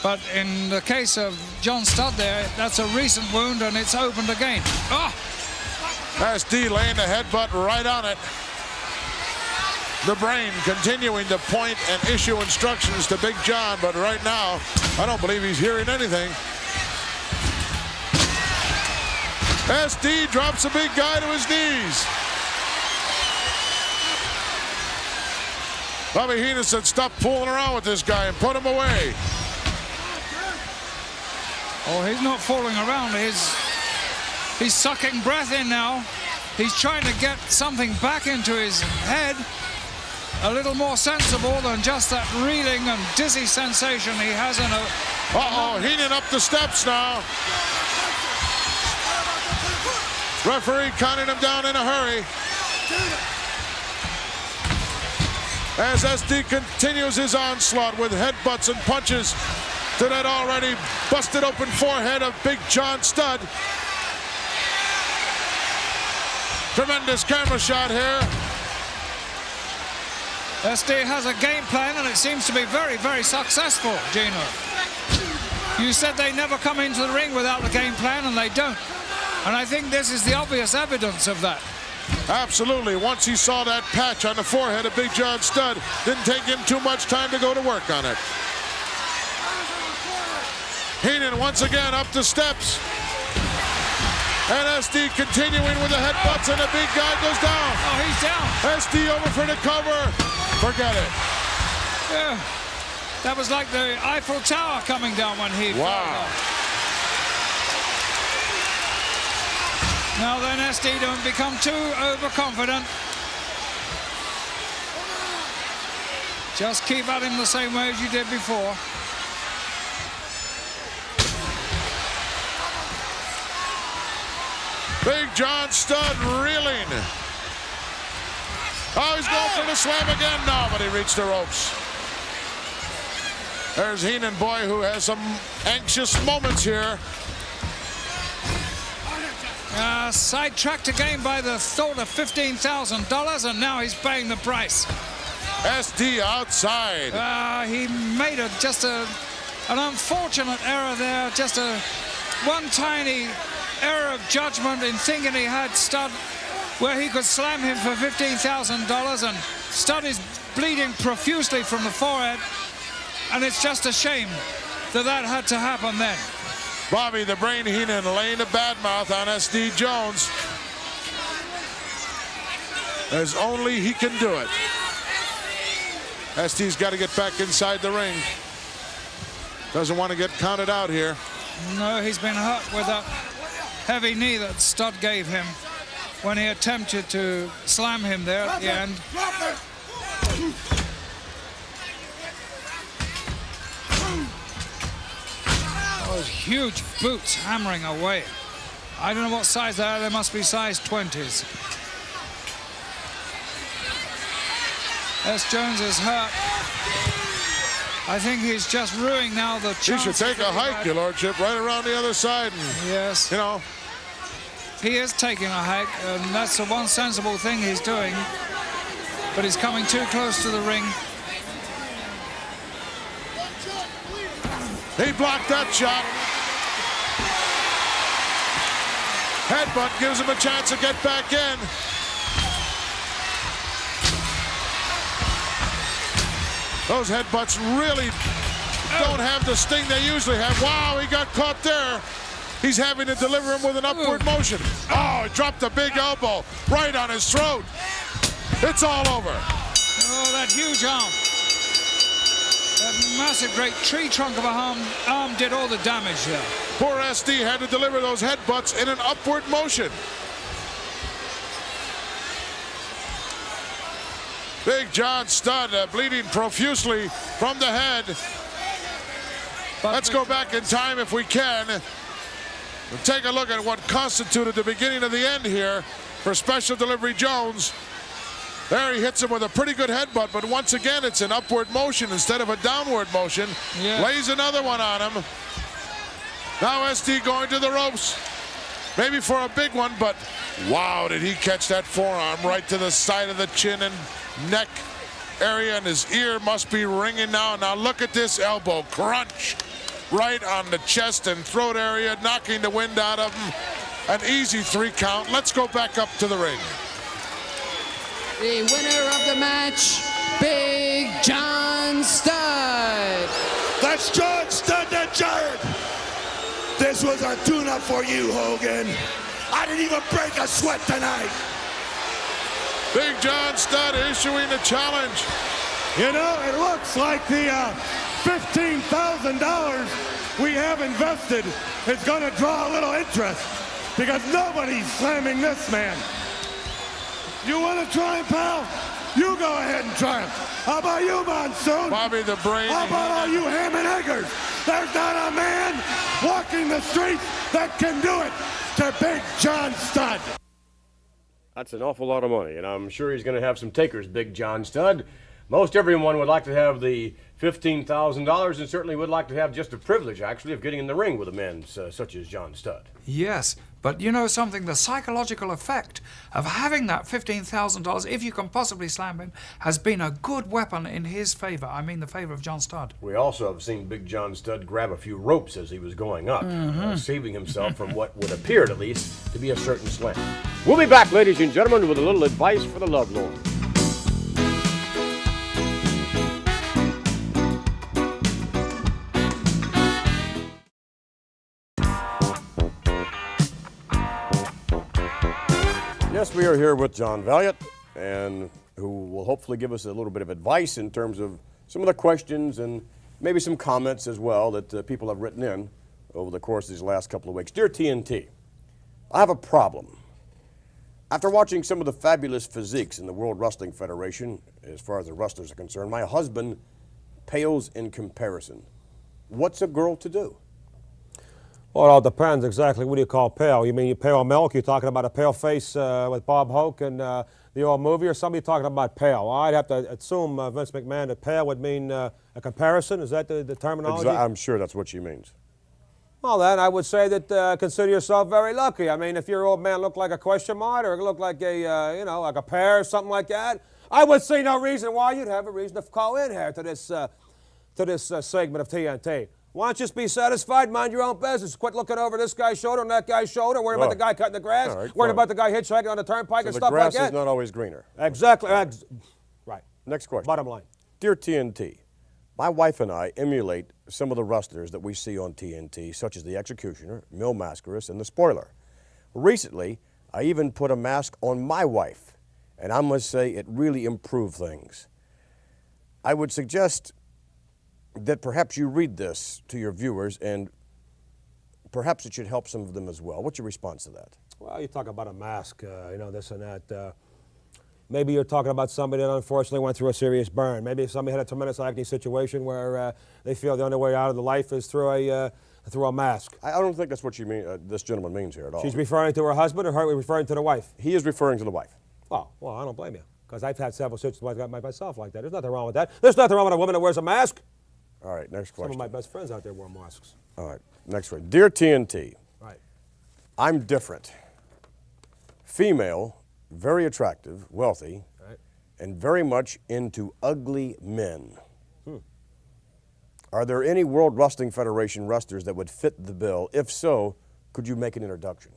But in the case of John Studd there, that's a recent wound and it's opened again. Oh! SD laying the headbutt right on it. The Brain continuing to point and issue instructions to Big John, but right now, I don't believe he's hearing anything. SD drops the big guy to his knees. Bobby Heenan said, stop fooling around with this guy and put him away. Oh, he's not fooling around. He's sucking breath in now. He's trying to get something back into his head, a little more sensible than just that reeling and dizzy sensation he has in a... Uh-oh, Heenan up the steps now. Referee counting him down in a hurry. As SD continues his onslaught with headbutts and punches to that already busted open forehead of Big John Studd. Tremendous camera shot here. SD has a game plan and it seems to be very, very successful, Gino. You said they never come into the ring without a game plan, and they don't. And I think this is the obvious evidence of that. Absolutely. Once he saw that patch on the forehead of Big John Studd, didn't take him too much time to go to work on it. Heenan once again up the steps. And SD continuing with the headbutts, and the big guy goes down. Oh, he's down. SD over for the cover. Forget it. Yeah. That was like the Eiffel Tower coming down when he fell down. Now then, SD, don't become too overconfident. Just keep at him the same way as you did before. Big John Studd reeling. Oh, he's going for the slam again. No, but he reached the ropes. There's Heenan, boy, who has some anxious moments here. Sidetracked again by the thought of $15,000, and now he's paying the price. SD outside. He made just an unfortunate error there, just one tiny error of judgment in thinking he had Studd where he could slam him for $15,000, and Studd is bleeding profusely from the forehead, and it's just a shame that that had to happen then. Bobby the Brain Heenan laying a bad mouth on SD Jones as only he can do it. SD's got to get back inside the ring. Doesn't want to get counted out here. No, he's been hurt with that heavy knee that Studd gave him when he attempted to slam him there at the end. Those huge boots hammering away. I don't know what size they are. They must be size 20s. S. Jones is hurt. I think he's just ruining now the chance. He should take a hike, Your Lordship, right around the other side. And, yes. You know. He is taking a hike, and that's the one sensible thing he's doing. But he's coming too close to the ring. He blocked that shot. Headbutt gives him a chance to get back in. Those headbutts really don't have the sting they usually have. Wow, he got caught there. He's having to deliver him with an upward motion. Oh, he dropped a big elbow right on his throat. It's all over. Oh, that huge arm. That massive, great tree trunk of a arm did all the damage there. Poor SD had to deliver those headbutts in an upward motion. Big John Studd bleeding profusely from the head. Let's go back in time if we can. And take a look at what constituted the beginning of the end here for Special Delivery Jones. There he hits him with a pretty good headbutt, but once again it's an upward motion instead of a downward motion. Yeah. Lays another one on him. Now SD going to the ropes. Maybe for a big one, but wow, did he catch that forearm right to the side of the chin and neck area, and his ear must be ringing now. Now look at this elbow crunch right on the chest and throat area, knocking the wind out of him. An easy 3 count. Let's go back up to the ring. The winner of the match, Big John Studd. That's John Studd, the Giant. This was a tune-up for you, Hogan. I didn't even break a sweat tonight. Big John Studd issuing the challenge. You know, it looks like the $15,000 we have invested is going to draw a little interest because nobody's slamming this man. You want to try him, pal? You go ahead and try him. How about you, Monsoon? Bobby the Brain. How about all you ham and eggers? There's not a man walking the streets that can do it to Big John Studd. That's an awful lot of money, and I'm sure he's going to have some takers, Big John Studd. Most everyone would like to have the $15,000 and certainly would like to have just the privilege, actually, of getting in the ring with a man such as John Studd. Yes, but you know something? The psychological effect of having that $15,000, if you can possibly slam him, has been a good weapon in his favor. I mean the favor of John Studd. We also have seen Big John Studd grab a few ropes as he was going up, saving himself from what would appear, at least, to be a certain slam. We'll be back, ladies and gentlemen, with a little advice for the lovelorn. Yes, we are here with John Valiant, and who will hopefully give us a little bit of advice in terms of some of the questions and maybe some comments as well that people have written in over the course of these last couple of weeks. Dear TNT, I have a problem. After watching some of the fabulous physiques in the World Wrestling Federation, as far as the wrestlers are concerned, my husband pales in comparison. What's a girl to do? Well, it all depends exactly. What do you call pale? You mean you pale milk? You're talking about a pale face with Bob Hoke and the old movie, or somebody talking about pale? I'd have to assume, Vince McMahon, that pale would mean a comparison. Is that the terminology? I'm sure that's what she means. Well, then I would say that consider yourself very lucky. I mean, if your old man looked like a question mark or looked like a, like a pear or something like that, I would see no reason why you'd have a reason to call in here to this segment of TNT. Why don't you just be satisfied, mind your own business, quit looking over this guy's shoulder and that guy's shoulder, worrying about the guy cutting the grass, worrying about the guy hitchhiking on the turnpike and stuff like that. The grass is not always greener. Exactly. Right. Next question. Bottom line. Dear TNT, my wife and I emulate some of the wrestlers that we see on TNT, such as the Executioner, Mil Mascaras, and the Spoiler. Recently, I even put a mask on my wife, and I must say it really improved things. I would suggest that perhaps you read this to your viewers, and perhaps it should help some of them as well. What's your response to that? Well, you talk about a mask, this and that. Maybe you're talking about somebody that unfortunately went through a serious burn. Maybe somebody had a tremendous acne situation where they feel the only way out of the life is through through a mask. I don't think that's what you mean. This gentleman means here at all. She's referring to her husband, or her referring to the wife? He is referring to the wife. Oh, well, I don't blame you, because I've had several situations like myself like that. There's nothing wrong with that. There's nothing wrong with a woman that wears a mask. All right, next question. Some of my best friends out there wear masks. All right, next one. Dear TNT, Right. I'm different. Female, very attractive, wealthy, Right. and very much into ugly men. Are there any World Wrestling Federation wrestlers that would fit the bill? If so, could you make an introduction?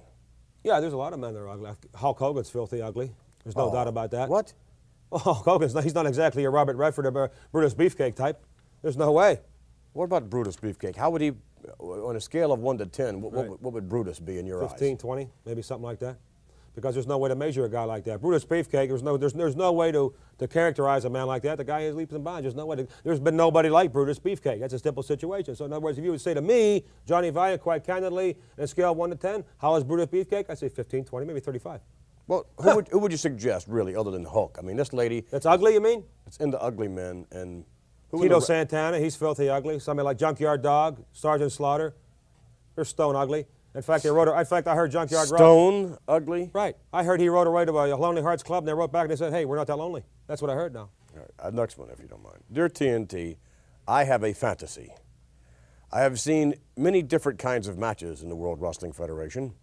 Yeah, there's a lot of men that are ugly. Hulk Hogan's filthy ugly. There's no doubt about that. What? Well, Hulk Hogan's he's not exactly a Robert Redford or Brutus Beefcake type. There's no way. What about Brutus Beefcake? How would he, on a scale of 1 to 10, what, Right. what would Brutus be in your 15, eyes? 20, maybe something like that. Because there's no way to measure a guy like that. Brutus Beefcake, there's no way to characterize a man like that. The guy is leaps and bounds. There's no way there's been nobody like Brutus Beefcake. That's a simple situation. So in other words, if you would say to me, Johnny Valiant, quite candidly, on a scale of 1 to 10, how is Brutus Beefcake? I'd say 15, 20, maybe 35. Well, who would you suggest, really, other than Hulk? I mean, this lady... That's ugly, you mean? It's into ugly men, and... who Tito in the- Santana, he's filthy ugly. Somebody like Junkyard Dog, Sergeant Slaughter, they're stone ugly. In fact, I heard Junkyard Stone ugly? Right. I heard he wrote a to a Lonely Hearts Club, and they wrote back and they said, hey, we're not that lonely. That's what I heard now. All right, next one, if you don't mind. Dear TNT, I have a fantasy. I have seen many different kinds of matches in the World Wrestling Federation,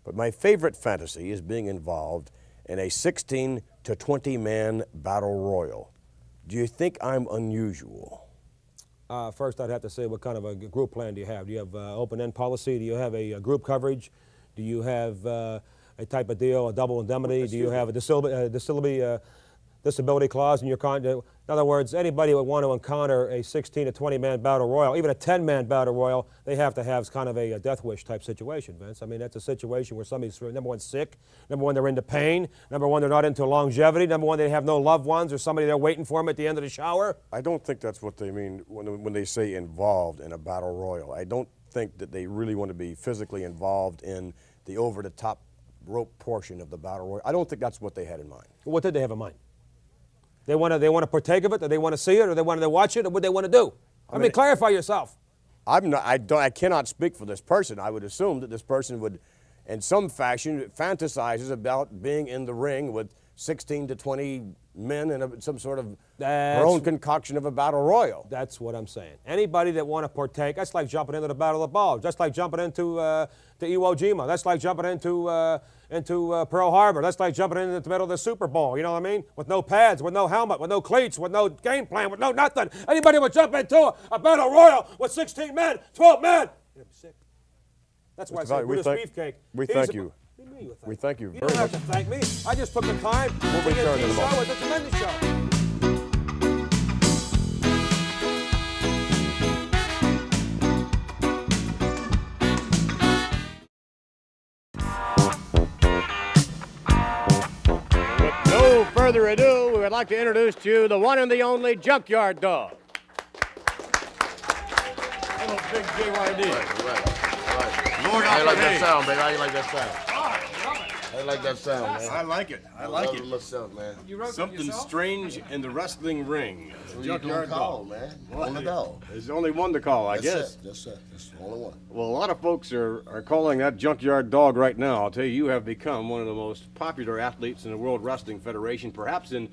but my favorite fantasy is being involved in a 16 to 20 man battle royal. Do you think I'm unusual? First, I'd have to say, what kind of a group plan do you have? Do you have open-end policy? Do you have a group coverage? Do you have a type of deal, a double indemnity? Do you have a disability clause in your contract? In other words, anybody would want to encounter a 16 to 20 man battle royal, even a 10 man battle royal, they have to have kind of a death wish type situation, Vince. I mean, that's a situation where somebody's, number one, sick, number one, they're into pain, number one, they're not into longevity, number one, they have no loved ones or somebody they're waiting for them at the end of the shower. I don't think that's what they mean when they say involved in a battle royal. I don't think that they really want to be physically involved in the over-the-top rope portion of the battle royal. I don't think that's what they had in mind. What did they have in mind? They want to partake of it, or they want to see it, or they want to watch it, or what they want to do? I mean, clarify yourself. I cannot speak for this person. I would assume that this person would, in some fashion, fantasizes about being in the ring with 16 to 20 men in some sort of their own concoction of a battle royal. That's what I'm saying. Anybody that want to partake, that's like jumping into the Battle of the Bulge. That's like jumping into Iwo Jima. That's like jumping into Pearl Harbor. That's like jumping into the middle of the Super Bowl. You know what I mean? With no pads, with no helmet, with no cleats, with no game plan, with no nothing. Anybody would jump into a battle royal with 16 men, 12 men. You'd be sick. That's why I say Brutus Beefcake. We thank you. We thank you very much. You don't have to thank me. I just took the time. We'll return in a moment. It's a tremendous show. With no further ado, we would like to introduce to you the one and the only Junkyard Dog. Hello, big JYD. Lord, I like that sound, baby. I like that sound. I like that sound, man. I like it. I like it. Myself, man. Something strange in the wrestling ring. Junkyard call, Dog. man. On the dog. There's only one to call, I guess. That's it. That's the only one. Well, a lot of folks are calling that Junkyard Dog right now. I'll tell you, you have become one of the most popular athletes in the World Wrestling Federation, perhaps in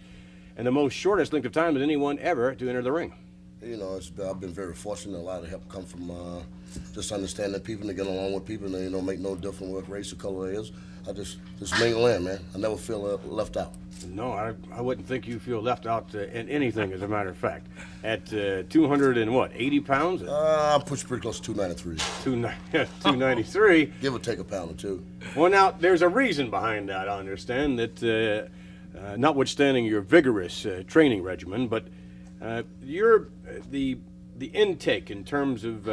the most shortest length of time than anyone ever to enter the ring. You know, I've been very fortunate. A lot of help come from just understanding people and get along with people and, make no difference what race or color it is. I just mingle in, man. I never feel left out. No, I wouldn't think you feel left out in anything, as a matter of fact. At 280 pounds? I'm pushing pretty close to 293. 293? Give or take a pound or two. Well, now, there's a reason behind that, I understand, that notwithstanding your vigorous training regimen, but the intake in terms of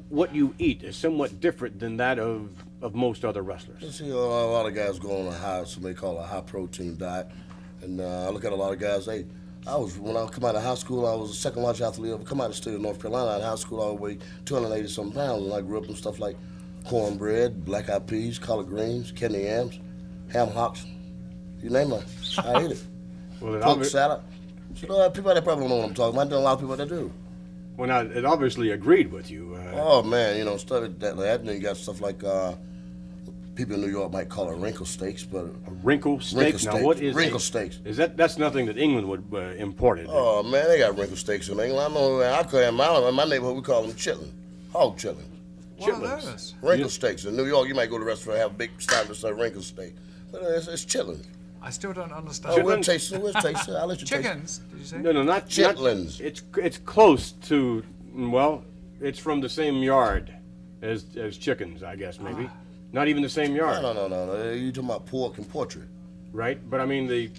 what you eat is somewhat different than that of most other wrestlers. You see, a lot of guys go on somebody call a high protein diet, and I look at a lot of guys. When I come out of high school, I was the second largest athlete ever come out of the state of North Carolina. Out of high school, I weighed 280 some pounds, and I grew up in stuff like cornbread, black eyed peas, collard greens, kidney yams, ham hocks. You name it, I ate it. Pork salad. So, people that probably don't know what I'm talking about. There are a lot of people that do. Well, now, it obviously agreed with you. Oh, man, you know, studied that. And then you got stuff like people in New York might call it wrinkle steaks, but wrinkle steak. Now, what is wrinkle steaks? Is that's nothing that England would import it? Oh man, they got wrinkle steaks in England. I know. I call in my neighborhood we call them chitlin, hog chitlin. What are those? Wrinkle steaks. In New York, you might go to a restaurant and have a big stand that says wrinkle steak, but it's chitlin. I still don't understand. Oh, we'll taste it. We'll taste it. I'll let you Chickens, taste it. did you say? No, not chitlins. It's close to. Well, it's from the same yard as chickens, I guess maybe. Not even the same yard. No. You're talking about pork and poultry. Right, but I mean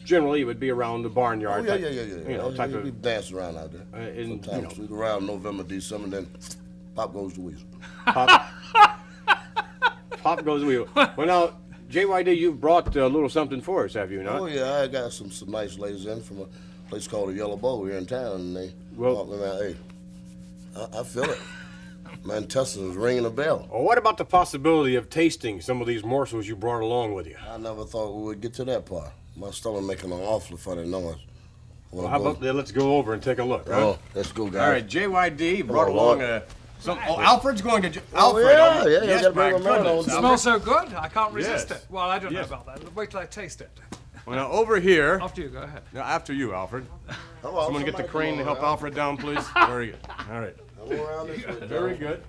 generally it would be around the barnyard. Oh, yeah. You know, type of we dance around out there. Sometimes we go around November, December, and then pop goes the weasel. Pop goes the weasel. Well, now, JYD, you've brought a little something for us, have you not? Oh yeah, I got some nice ladies in from a place called the Yellow Bowl here in town, and they walked me around. Hey, I feel it. My intestines ringing a bell. Well, what about the possibility of tasting some of these morsels you brought along with you? I never thought we would get to that part. My stomach making an awfully funny noise. Well, how about let's go over and take a look, huh? Oh, let's go, guys. All right, JYD brought Lord. along Alfred's going to... Oh, Alfred, yeah, yes, you got my to bring goodness. It smells so good, I can't resist Yes. it. Well, I don't know Yes. about that. Wait till I taste it. Well, now, over here... After you, go ahead. Now, after you, Alfred. on, Someone get the somebody crane to come help on, Alfred down, please. Very good. All right. Come around this way. Very good.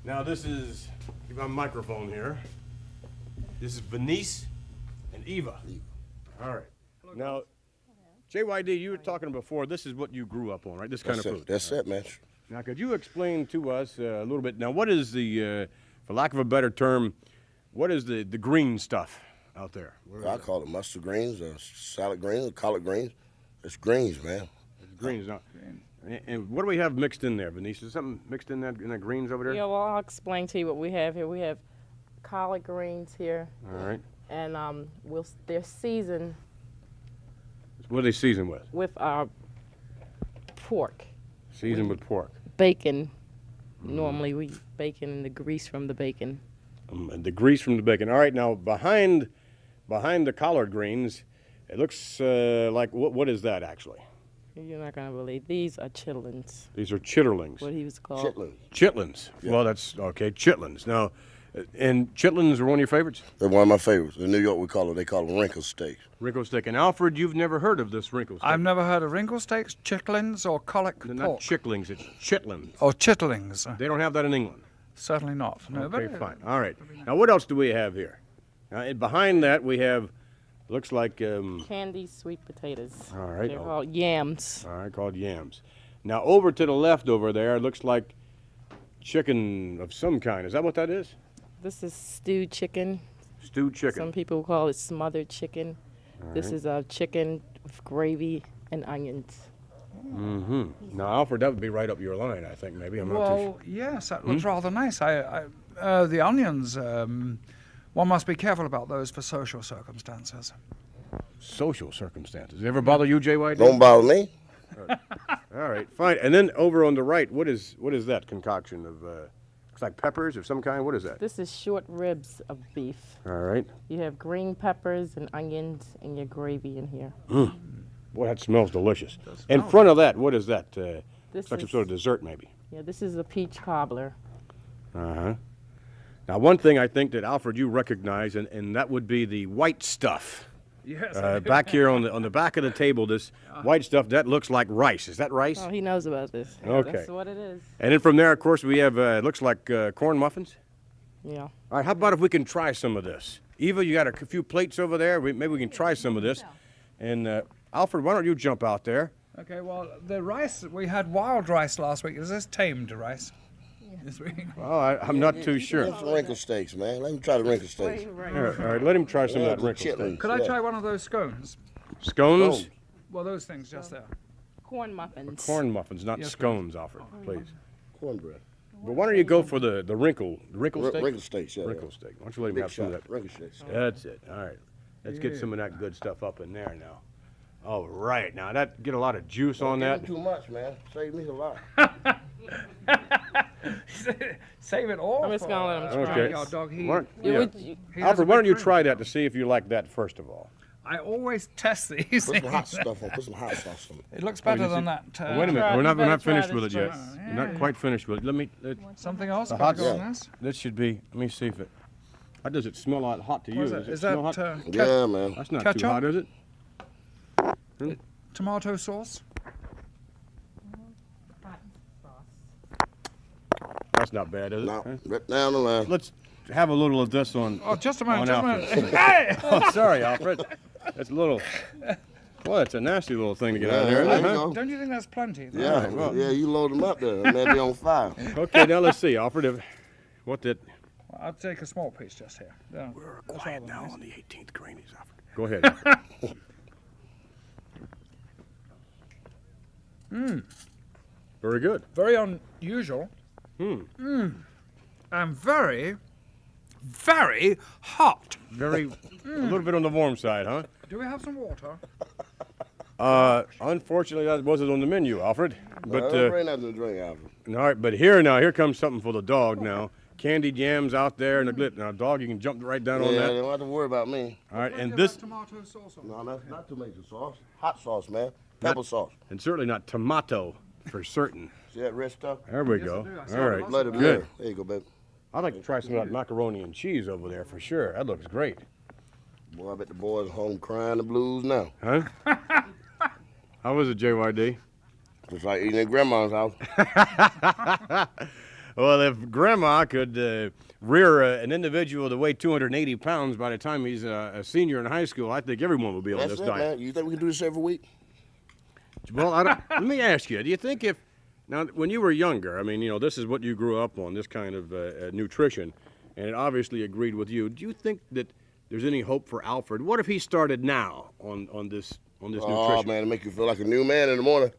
Now, this is... Keep my microphone here. This is Venice and Eva. All right. Now, JYD, you were talking before, this is what you grew up on, right? This kind of food. That's it, man. Now, could you explain to us a little bit? Now, what is the, for lack of a better term, what is the green stuff out there? I call it mustard greens, or salad greens, or collard greens. It's greens, man. It's greens. Now, and what do we have mixed in there, Venice? Is something mixed in that greens over there? Yeah, well, I'll explain to you what we have here. We have collard greens here. All right. And they're seasoned. What are they seasoned with? With our pork. Seasoned with pork. Bacon. Normally we bacon and the grease from the bacon. And the grease from the bacon. All right, now behind the collard greens, it looks like, what is that actually? You're not going to believe. These are chitlins. These are chitterlings. What he was called. Chitlins. Yeah. Well, that's okay. Chitlins. Now, and chitlins are one of your favorites? They're one of my favorites. In New York, they call them wrinkle steaks. Wrinkle steak. And Alfred, you've never heard of this wrinkle steak? I've never heard of wrinkle steaks, chicklins, or colic They're pork. not chicklings, it's chitlins. Oh, chitterlings. They don't have that in England. Certainly not. No, Okay, but fine. All right. Now, what else do we have here? Now, and behind that, we have, looks like... candied sweet potatoes. All right. They're called yams. All right, called yams. Now, over to the left over there, it looks like chicken of some kind. Is that what that is? This is stewed chicken. Stewed chicken. Some people call it smothered chicken. This right. is a chicken with gravy and onions. Mm-hmm. Now, Alfred, that would be right up your line, I think, maybe. I'm not too sure. Well, yes, that looks rather nice. The onions, one must be careful about those for social circumstances. Social circumstances. Does it ever bother you, JYD? Don't bother me. All right, fine. And then over on the right, what is that concoction of, looks like peppers of some kind? What is that? This is short ribs of beef. All right. You have green peppers and onions and your gravy in here. Mm. Boy, that smells delicious. In front of that, what is that? This looks like some is- sort of dessert, maybe. Yeah, this is a peach cobbler. Uh-huh. Now, one thing I think that, Alfred, you recognize, and that would be the white stuff. Yes. Back here on the back of the table, this white stuff, that looks like rice. Is that rice? Oh, he knows about this. Okay. That's what it is. And then from there, of course, we have, it looks like corn muffins. Yeah. All right, how about if we can try some of this? Eva, you got a few plates over there. Maybe we can try some of this. And Alfred, why don't you jump out there? Okay, well, the rice, we had wild rice last week. Is this tamed rice? This week? Well, I'm not too sure. Get some wrinkle steaks, man. Let me try the wrinkle steaks. All right, let him try some of that wrinkle steak. Could I try one of those scones? Scones? Well, those things just there. Corn muffins. Corn muffins, not Yes, scones, Alfred, please. Cornbread. But why don't you go for the wrinkle steak? Wrinkle steaks, yeah. Wrinkle steak. Why don't you let him Big have some of shot, that? wrinkle steaks. That's it. All right. Let's get some of that good stuff up in there now. All right. Now, that get a lot of juice on that. Too much, man. Save me a lot. Save it all. I'm just going to let him try. Okay. Our dog, Alfred, why don't you try that to see if you like that first of all? I always test these. Put some hot stuff on. Put some hot sauce on it. It looks better than that. Oh, wait a minute. We're not finished with it yet. first. We're not quite finished with it. Let me. Something else The about hot on this? This should be. Let me see if it. How does it smell hot to you? What is Does it? it Is smell that, hot? Yeah, man. That's not ketchup? too hot, is it? Tomato sauce? That's not bad, is it? No, right down the line. Let's have a little of this on. Oh, just a minute, on just a Alfred. minute. Hey! Oh, sorry, Alfred. That's a little. Well, it's a nasty little thing to get out of there, isn't it? Huh? Don't you think that's plenty? Yeah, well. yeah, you load them up there. It may be on fire. Okay, now let's see, Alfred. What did? Well, I'll take a small piece just here. There. We're That's quiet all now that on is. the 18th greenies, Alfred. Go ahead. Very good. Very unusual. And very, very hot. Very. A little bit on the warm side, huh? Do we have some water? Unfortunately, that wasn't on the menu, Alfred. But Bring nothing to drink, Alfred. all right, but here comes something for the dog now. Candy jams out there and the glit. Now, dog, you can jump right down on Yeah, that. they don't have to worry about me. All right, and this, Tomato sauce on No, that's not tomato sauce. Hot sauce, man. Pepper sauce. and certainly not tomato for certain. See that red stuff? There we go. All right, Let it good. there. There you go, baby. I'd like to try some of that macaroni and cheese over there for sure. That looks great. Boy, I bet the boys are home crying the blues now. Huh? How was it, JYD? Just like eating at grandma's house. Well, if Grandma could rear an individual to weigh 280 pounds by the time he's a senior in high school, I think everyone will be on That's this it, diet. man. You think we can do this every week? Well, let me ask you, do you think now, when you were younger, I mean, this is what you grew up on, this kind of nutrition, and it obviously agreed with you. Do you think that there's any hope for Alfred? What if he started now on this Oh, nutrition? man, it make you feel like a new man in the morning.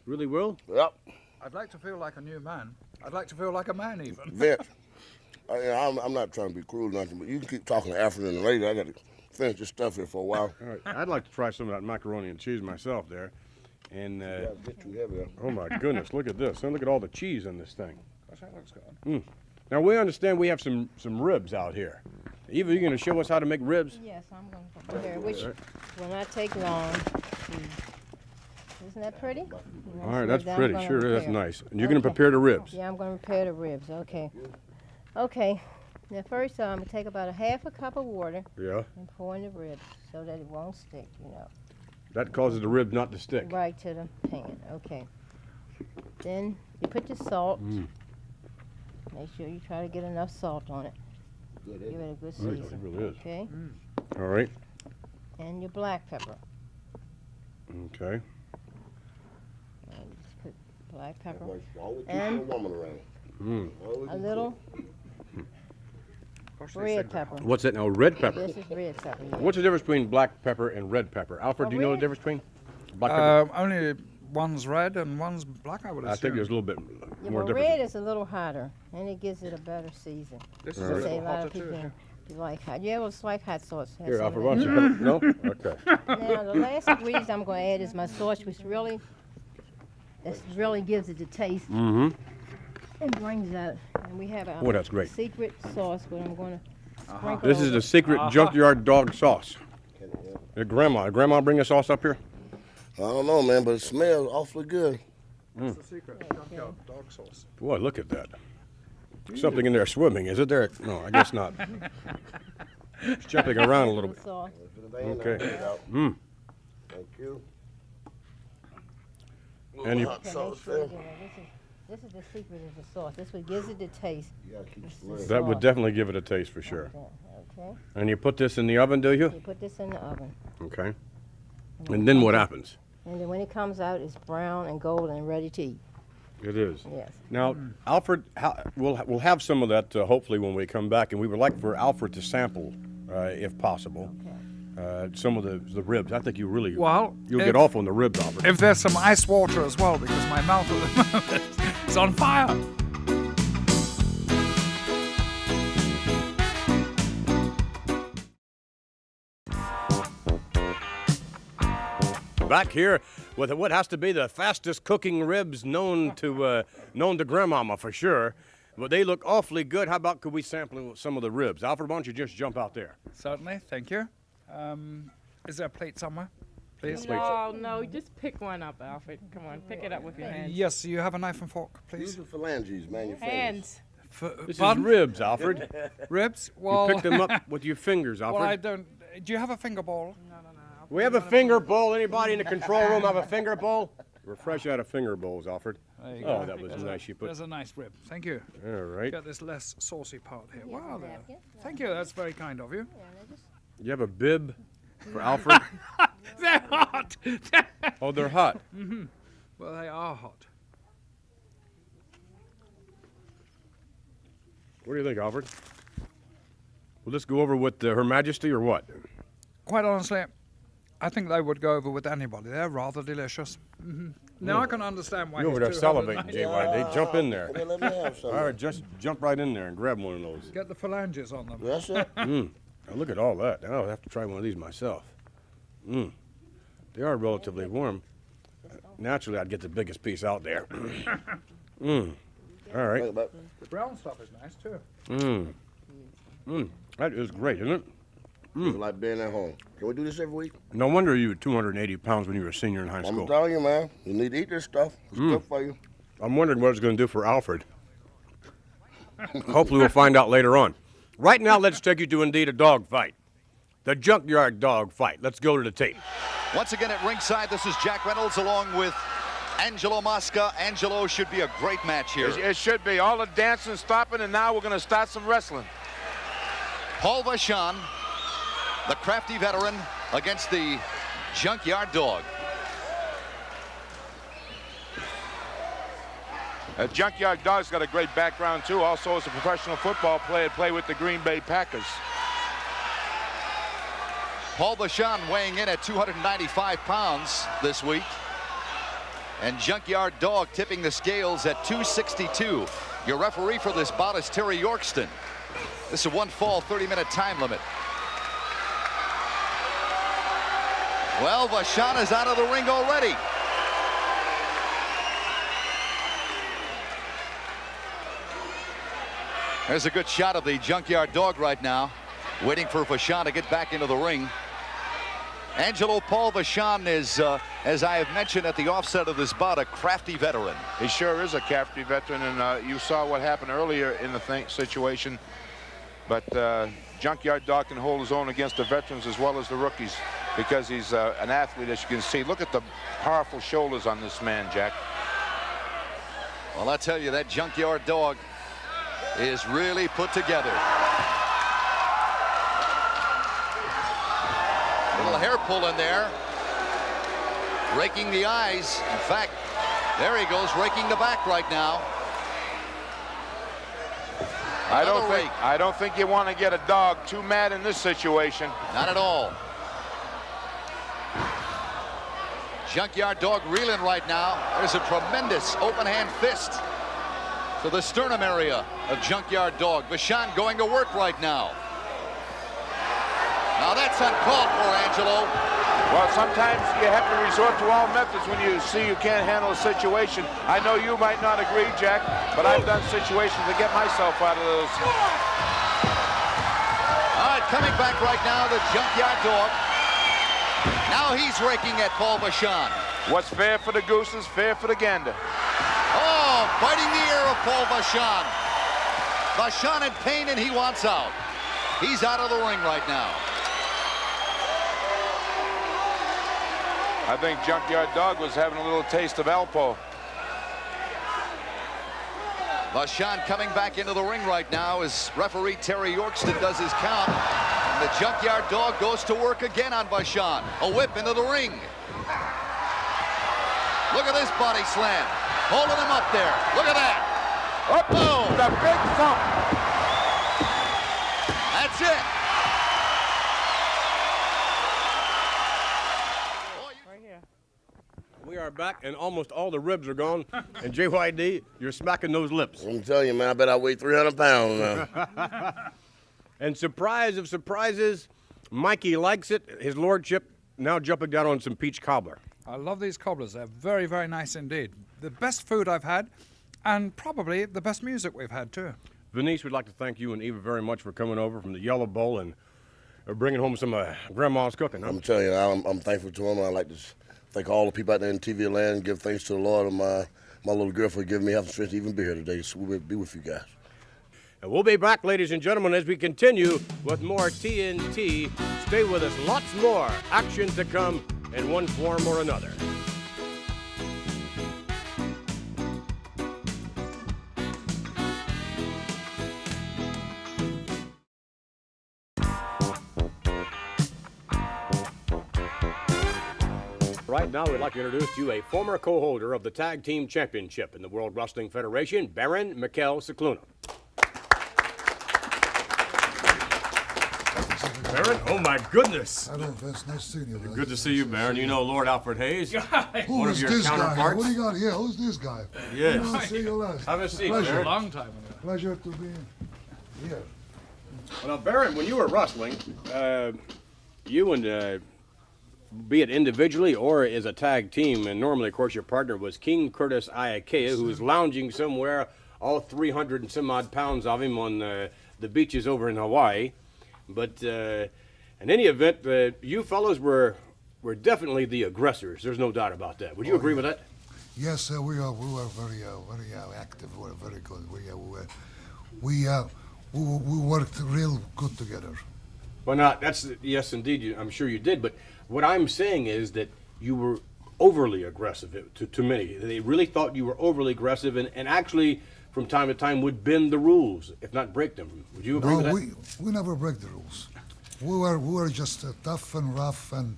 Really will? Yep. I'd like to feel like a new man. I'd like to feel like a man even. Vince, I'm not trying to be cruel or nothing, but you can keep talking to Alfred and later. I got to finish this stuff here for a while. All right, I'd like to try some of that macaroni and cheese myself there. And, Yeah, it's a bit too heavy there. oh my goodness, look at this. And look at all the cheese in this thing. Gosh, that looks good. Now, we understand we have some ribs out here. Eva, you going to show us how to make ribs? Yes, I'm going to prepare, which will not take long. Isn't that pretty? All right, that's pretty. Sure, that's nice. And you're going to prepare the ribs. Yeah, I'm going to prepare the ribs. Okay. Okay. Now, first, I'm going to take about a half a cup of water Yeah. and pour in the ribs so that it won't stick, That causes the ribs not to stick. right to the pan. Okay. Then you put your salt. Make sure you try to get enough salt on it. Give it a good Right, season. it really is. Okay. All right. And your black pepper. Okay. Just put black pepper. Always keep And a woman around. Always a keep little red pepper. What's that now? Red pepper. This is red pepper. Yeah. What's the difference between black pepper and red pepper? Alfred, Oh, do you know the red? difference between black pepper? Only one's red and one's black, I would assume. I think there's a little bit Yeah, more but difference. red is a little hotter, and it gives it a better season. This is All a right. Say little a lot hotter of too. people do like hot. Yeah, well, it's like hot sauce. Has Here, some Alfred, of why that. don't you come? No? Okay. Now, the last ingredient I'm going to add is my sauce, which really gives it the taste Mm-hmm. and brings out. And we have a Oh, that's great. secret sauce, but I'm going to sprinkle This is over. the secret junkyard dog sauce. Grandma bring the sauce up here? I don't know, man, but it smells awfully good. That's the secret junkyard dog sauce. Boy, look at that. Something in there swimming, is it there? No, I guess not. It's jumping around a little bit. Sauce. Okay. Thank you. And you, Hot Okay, sauce make sure there. you know, this is the secret of the sauce. This what gives it the taste. You gotta keep It's it the red. that would sauce. definitely give it a taste for sure. Okay. And you put this in the oven, do you? You put this in the oven. Okay. And then what happens? And then when it comes out, it's brown and golden and ready to eat. It is. Yes. Now, Alfred, we'll have some of that hopefully when we come back, and we would like for Alfred to sample, if possible, some of the ribs. I think you'll get off on the ribs, Alfred. If there's some ice water as well, because my mouth at the moment is on fire. Back here with what has to be the fastest cooking ribs known to Grandmama for sure. But they look awfully good. How about could we sample some of the ribs? Alfred, why don't you just jump out there? Certainly, thank you. Is there a plate somewhere? Please. No, just pick one up, Alfred. Come on, pick it up with your hands. Yes, you have a knife and fork, please. Use the phalanges, man. Your fingers. Hands. This is ribs, Alfred. Ribs? Well, you picked them up with your fingers, Alfred. well, I don't. Do you have a finger bowl? No. We have a finger bowl. Anybody in the control room have a finger bowl? We're fresh out of finger bowls, Alfred. There you Oh, go. that was nice. You put. There's a nice rib. Thank you. All right. Got this less saucy part here. Wow, there. Thank you. That's very kind of you. You have a bib for Alfred? They're hot. Oh, they're hot. Mm-hmm. Well, they are hot. What do you think, Alfred? Will this go over with Her Majesty or what? Quite honestly, I think they would go over with anybody. They're rather delicious. Mm-hmm. Now I can understand why You're over there he's salivating, JYD. Jump in there. Well, let me have some. All right, just jump right in there and grab one of those. Get the phalanges on them. Yes, sir. Now look at all that. Now I'll have to try one of these myself. They are relatively warm. Naturally, I'd get the biggest piece out there. All right. The brown stuff is nice too. That is great, isn't it? Like being at home. Can we do this every week? No wonder you were 280 pounds when you were a senior in high school. I'm telling you, man. You need to eat this stuff. It's good for you. I'm wondering what it's going to do for Alfred. Hopefully we'll find out later on. Right now, let's take you to indeed a dog fight. The junkyard dog fight. Let's go to the tape. Once again at ringside, this is Jack Reynolds along with Angelo Mosca. Angelo, should be a great match here. It should be. All the dancing stopping, and now we're going to start some wrestling. Paul Vachon, the crafty veteran, against the junkyard dog. Junkyard Dog's got a great background, too. Also, as a professional football player, played with the Green Bay Packers. Paul Vachon weighing in at 295 pounds this week. And Junkyard Dog tipping the scales at 262. Your referee for this bout is Terry Yorkston. This is a one fall, 30-minute time limit. Well, Vachon is out of the ring already. There's a good shot of the Junkyard Dog right now, waiting for Vachon to get back into the ring. Angelo Paul Vachon is, as I have mentioned at the offset of this bout, a crafty veteran. He sure is a crafty veteran, and you saw what happened earlier in the situation. But Junkyard Dog can hold his own against the veterans as well as the rookies because he's an athlete, as you can see. Look at the powerful shoulders on this man, Jack. Well, I tell you, that Junkyard Dog is really put together. Little hair pull in there. Raking the eyes. In fact, there he goes, raking the back right now. I don't think you want to get a dog too mad in this situation. Not at all. Junkyard Dog reeling right now. There's a tremendous open hand fist to the sternum area of Junkyard Dog. Vachon going to work right now. Now that's uncalled for, Angelo. Well, sometimes you have to resort to all methods when you see you can't handle a situation. I know you might not agree, Jack, but I've done situations to get myself out of those. All right, coming back right now, the Junkyard Dog. Now he's raking at Paul Vachon. What's fair for the goose is fair for the gander. Oh, biting the ear of Paul Vachon. Vachon in pain and he wants out. He's out of the ring right now. I think Junkyard Dog was having a little taste of Alpo. Vachon coming back into the ring right now as referee Terry Yorkston does his count. And the Junkyard Dog goes to work again on Vachon. A whip into the ring. Look at this body slam. Holding him up there. Look at that. Oh, the big thump. That's it. We are back, and almost all the ribs are gone. And JYD, you're smacking those lips. I'm telling you, man, I bet I weigh 300 pounds now. And surprise of surprises, Mikey likes it. His lordship now jumping down on some peach cobbler. I love these cobblers. They're very, very nice indeed. The best food I've had, and probably the best music we've had, too. Venice, we'd like to thank you and Eva very much for coming over from the Yellow Bowl and bringing home some grandma's cooking. Huh? I'm telling you, I'm thankful to him. I like to thank all the people out there in TV land and give thanks to the Lord and my little girl for giving me health and strength to even be here today. So we'll be with you guys. And we'll be back, ladies and gentlemen, as we continue with more TNT. Stay with us. Lots more action to come in one form or another. Right now, we'd like to introduce to you a former co-holder of the Tag Team Championship in the World Wrestling Federation, Baron Mikel Cicluna. Baron, oh my goodness. Hello, Vince. Nice seeing you. Good to see you, Baron. You know Lord Alfred Hayes, Who one is of your this guy? counterparts. What do you got here? Who's this guy? Yes. Well, see you last. Have a seat, Pleasure. Baron. A long time ago. Pleasure to be here. Well, now, Baron, when you were wrestling, you and be it individually or as a tag team, and normally, of course, your partner was King Curtis Iakea, who was lounging somewhere, all 300 and some odd pounds of him on the beaches over in Hawaii. But in any event, you fellows were definitely the aggressors. There's no doubt about that. Would you agree with that? Yes, we were very active. We were very good. We worked real good together. Well, now, yes, indeed, I'm sure you did. But what I'm saying is that you were overly aggressive to many. They really thought you were overly aggressive and actually, from time to time, would bend the rules, if not break them. Would you agree with that? We never break the rules. We were just tough and rough, and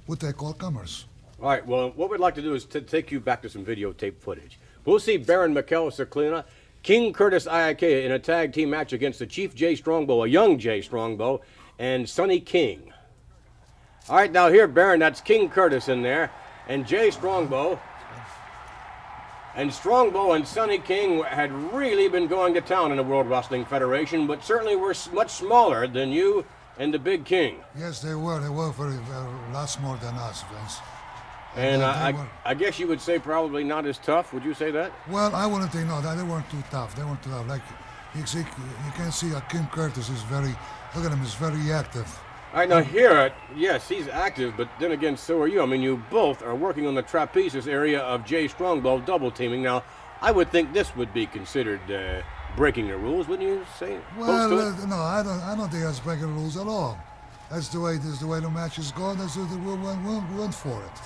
we take all comers. All right, well, what we'd like to do is take you back to some videotape footage. We'll see Baron Mikel Cicluna, King Curtis Iakea in a tag team match against the Chief Jay Strongbow, a young Jay Strongbow, and Sonny King. All right, now here, Baron, that's King Curtis in there, and Jay Strongbow. And Strongbow and Sonny King had really been going to town in the World Wrestling Federation, but certainly were much smaller than you and the Big King. Yes, they were. They were very lots more than us, Vince. And I guess you would say probably not as tough. Would you say that? Well, I wouldn't say no. They weren't too tough. They weren't too tough. Like you can see, King Curtis is very. Look at him. He's very active. All right, now here, yes, he's active, but then again, so are you. I mean, you both are working on the trapezius area of Jay Strongbow double teaming. Now, I would think this would be considered breaking the rules, wouldn't you say? Well, no, I don't think that's breaking the rules at all. That's the way the match is going. That's the we went for it.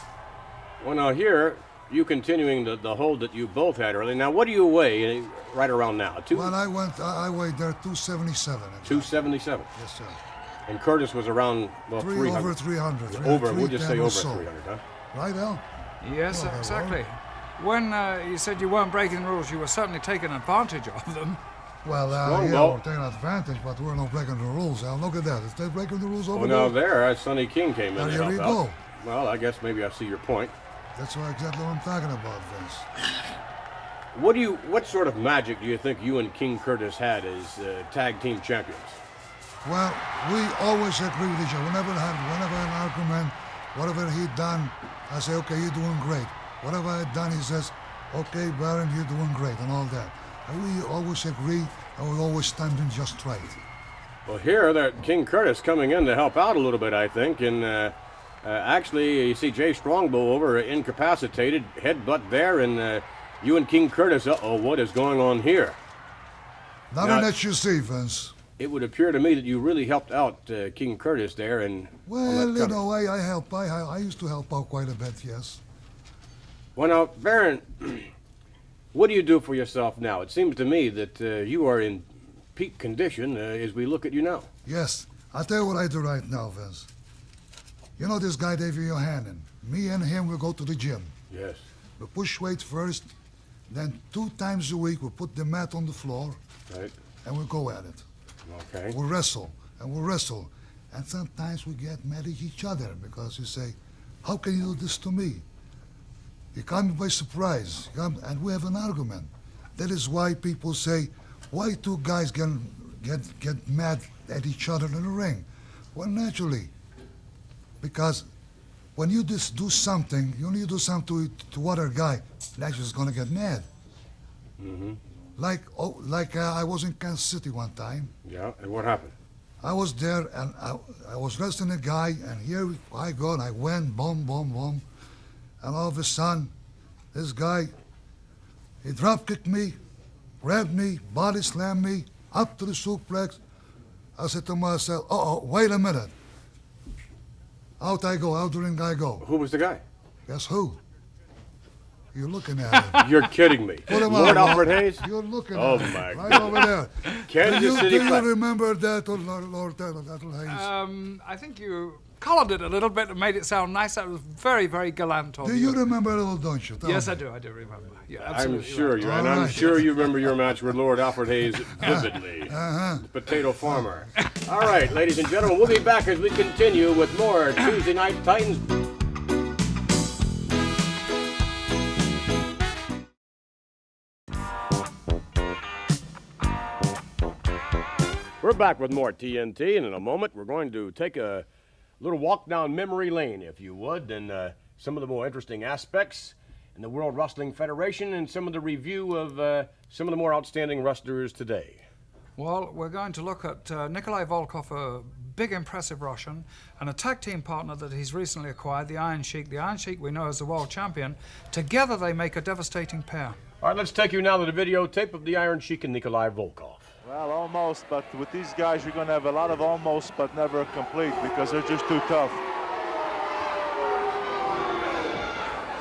Well, now here, you continuing the hold that you both had earlier. Now, what do you weigh right around now? Well, I weighed there 277. 277. Yes, sir. And Curtis was around, well, 300. Over 300. We'll just say over 300, huh? Right, Al? Yes, exactly. When you said you weren't breaking the rules, you were certainly taking advantage of them. Well, yeah, we're taking advantage, but we're not breaking the rules, Al. Look at that. Is they breaking the rules over there? Well, now there, Sonny King came in. There you go. Well, I guess maybe I see your point. That's exactly what I'm talking about, Vince. What sort of magic do you think you and King Curtis had as tag team champions? Well, we always agree with each other. Whenever an argument, whatever he done, I say, okay, you're doing great. Whatever I done, he says, okay, Baron, you're doing great, and all that. And we always agree, and we always stand in just right. Well, here, that King Curtis coming in to help out a little bit, I think, and actually, you see Jay Strongbow over incapacitated, headbutt there, and you and King Curtis, what is going on here? Nothing that you see, Vince. It would appear to me that you really helped out King Curtis there, and well, in a way, I help. I used to help out quite a bit, yes. Well, now, Baron, what do you do for yourself now? It seems to me that you are in peak condition as we look at you now. Yes, I'll tell you what I do right now, Vince. You know this guy, David Johannan. Me and him will go to the gym. Yes. We push weights first, then 2 times a week we put the mat on the floor, right, and we go at it. Okay. We wrestle, and we wrestle. And sometimes we get mad at each other because you say, how can you do this to me? You caught me by surprise, and we have an argument. That is why people say, why 2 guys get mad at each other in the ring? Well, naturally, because when you just do something, you do something to other guy, naturally is gonna get mad. Mm-hmm. Like I was in Kansas City one time. Yeah, and what happened? I was there, and I was wrestling a guy, and here I go, and I went, boom, boom, boom. And all of a sudden, this guy, he drop kicked me, grabbed me, body slammed me, up to the suplex. I said to myself, uh-oh, wait a minute. Out I go, out the ring I go. Who was the guy? Guess who? You're looking at him. You're kidding me. Put him Lord on, Alfred Hayes? You're looking Oh, at him. my Right God. over there. Kansas City Do you Clash. remember that, Lord Hayes? I think you colored it a little bit and made it sound nice. That was very, very gallant of Do you remember it all, don't you? Tell Yes, me. I do remember. Yeah, I'm absolutely. sure right. you, and I'm sure you remember your match with Lord Alfred Hayes vividly. The Potato Farmer. All right, ladies and gentlemen, we'll be back as we continue with more Tuesday Night Titans. We're back with more TNT, and in a moment we're going to take a little walk down memory lane, if you would, and some of the more interesting aspects in the World Wrestling Federation and some of the review of some of the more outstanding wrestlers today. Well, we're going to look at Nikolai Volkov, a big, impressive Russian, and a tag team partner that he's recently acquired, the Iron Sheik. The Iron Sheik we know as the world champion. Together they make a devastating pair. All right, let's take you now to the videotape of the Iron Sheik and Nikolai Volkov. Well, almost, but with these guys, you're going to have a lot of almost, but never complete because they're just too tough.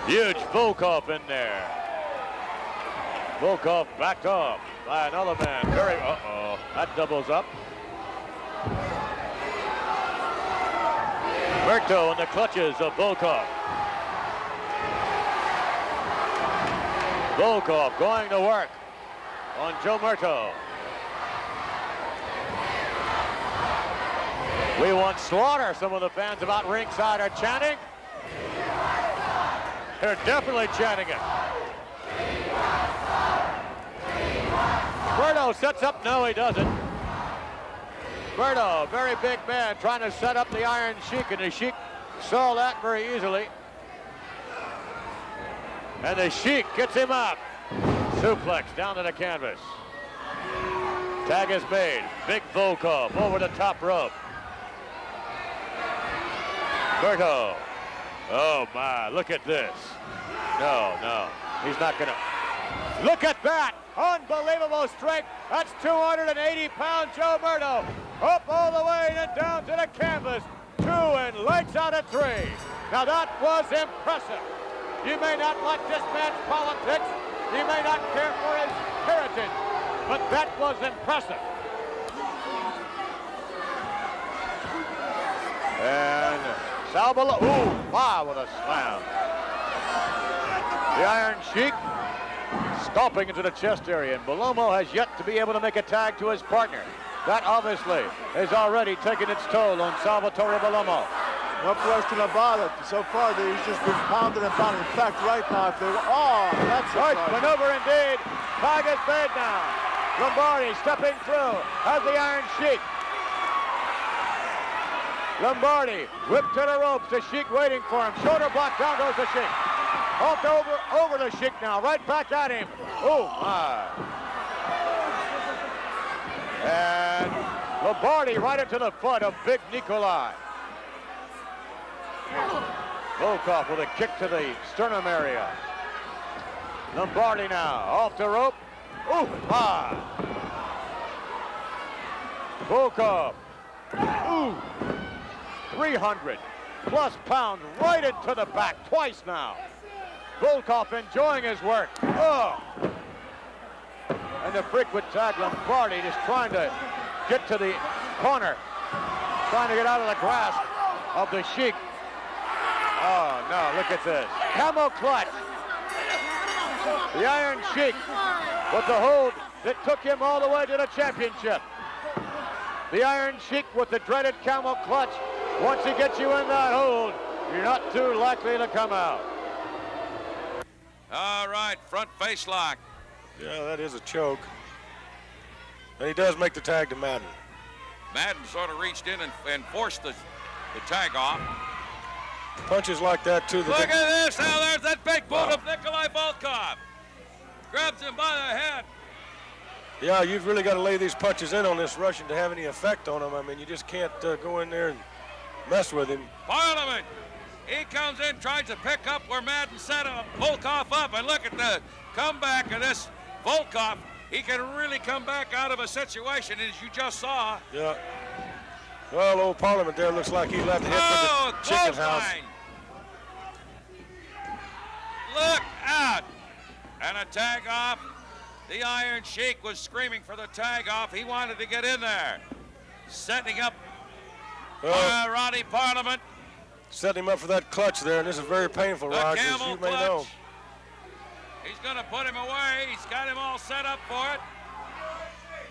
Huge Volkov in there. Volkov backed off by another man. Very, that doubles up. Murto in the clutches of Volkov. Volkov going to work on Joe Murto. We want slaughter, some of the fans about ringside are chanting. They're definitely chanting it. Murto sets up, no he doesn't. Murto, very big man, trying to set up the Iron Sheik, and the Sheik saw that very easily. And the Sheik gets him up. Suplex down to the canvas. Tag is made. Big Volkov over the top rope. Murto. Oh my, look at this. No, he's not gonna. Look at that, unbelievable strength. That's 280-pound Joe Murto. Up all the way and down to the canvas. 2 and lights out at 3. Now that was impressive. You may not like this man's politics. You may not care for his heritage, but that was impressive. And Salbala, ooh, wow, what a slam. The Iron Sheik stomping into the chest area, and Belomo has yet to be able to make a tag to his partner. That obviously has already taken its toll on Salvatore Belomo. No question about it. So far, he's just been pounded and pounded. In fact, right now, if they were, that's right maneuver indeed. Tag is made now. Lombardi stepping through, has the Iron Sheik. Lombardi whipped to the ropes, the Sheik waiting for him. Shoulder block, down goes the Sheik. Off over the Sheik now, right back at him. Oh my. And Lombardi right into the foot of big Nikolai. Volkov with a kick to the sternum area. Lombardi now, off the rope. Ooh, my. Volkov. Ooh. 300+ pounds right into the back twice now. Volkov enjoying his work. Oh. And the frequent tag, Lombardi just trying to get to the corner. Trying to get out of the grasp of the Sheik. Oh, no, look at this. Camel clutch. The Iron Sheik with the hold that took him all the way to the championship. The Iron Sheik with the dreaded camel clutch. Once he gets you in that hold, you're not too likely to come out. All right, front face lock. Yeah, that is a choke. And he does make the tag to Madden. Madden sort of reached in and forced the tag off. Punches like that, too. Look at this. Now there's that big boot of Nikolai Volkov. Grabs him by the head. Yeah, you've really got to lay these punches in on this Russian to have any effect on him. I mean, you just can't go in there and mess with him. Parliament, he comes in, tries to pick up where Madden set Volkov up, and look at the comeback of this Volkov. He can really come back out of a situation, as you just saw. Yeah. Well, old Parliament there looks like he left the hit for the chicken house. Look out! And a tag off. The Iron Sheik was screaming for the tag off. He wanted to get in there. Setting up Roddy Parliament. Setting him up for that clutch there, and this is very painful, Rogers, as you may know. He's going to put him away. He's got him all set up for it.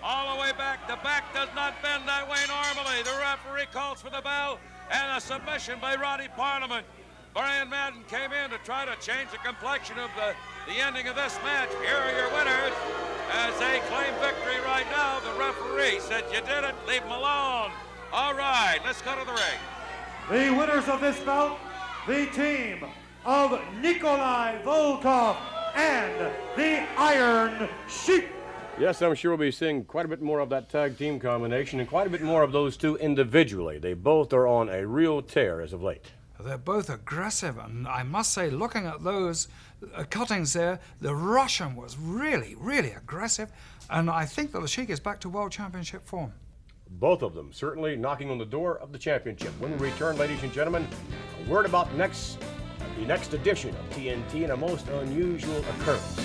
All the way back. The back does not bend that way normally. The referee calls for the bell, and a submission by Roddy Parliament. Brian Madden came in to try to change the complexion of the ending of this match. Here are your winners as they claim victory right now. The referee said, "You did it, leave him alone." All right, let's go to the ring. The winners of this bout, the team of Nikolai Volkov and the Iron Sheik. Yes, I'm sure we'll be seeing quite a bit more of that tag team combination and quite a bit more of those two individually. They both are on a real tear as of late. They're both aggressive, and I must say, looking at those cuttings there, the Russian was really, really aggressive, and I think that the Sheik is back to World Championship form. Both of them certainly knocking on the door of the championship. When we return, ladies and gentlemen, a word about the next edition of TNT and a most unusual occurrence.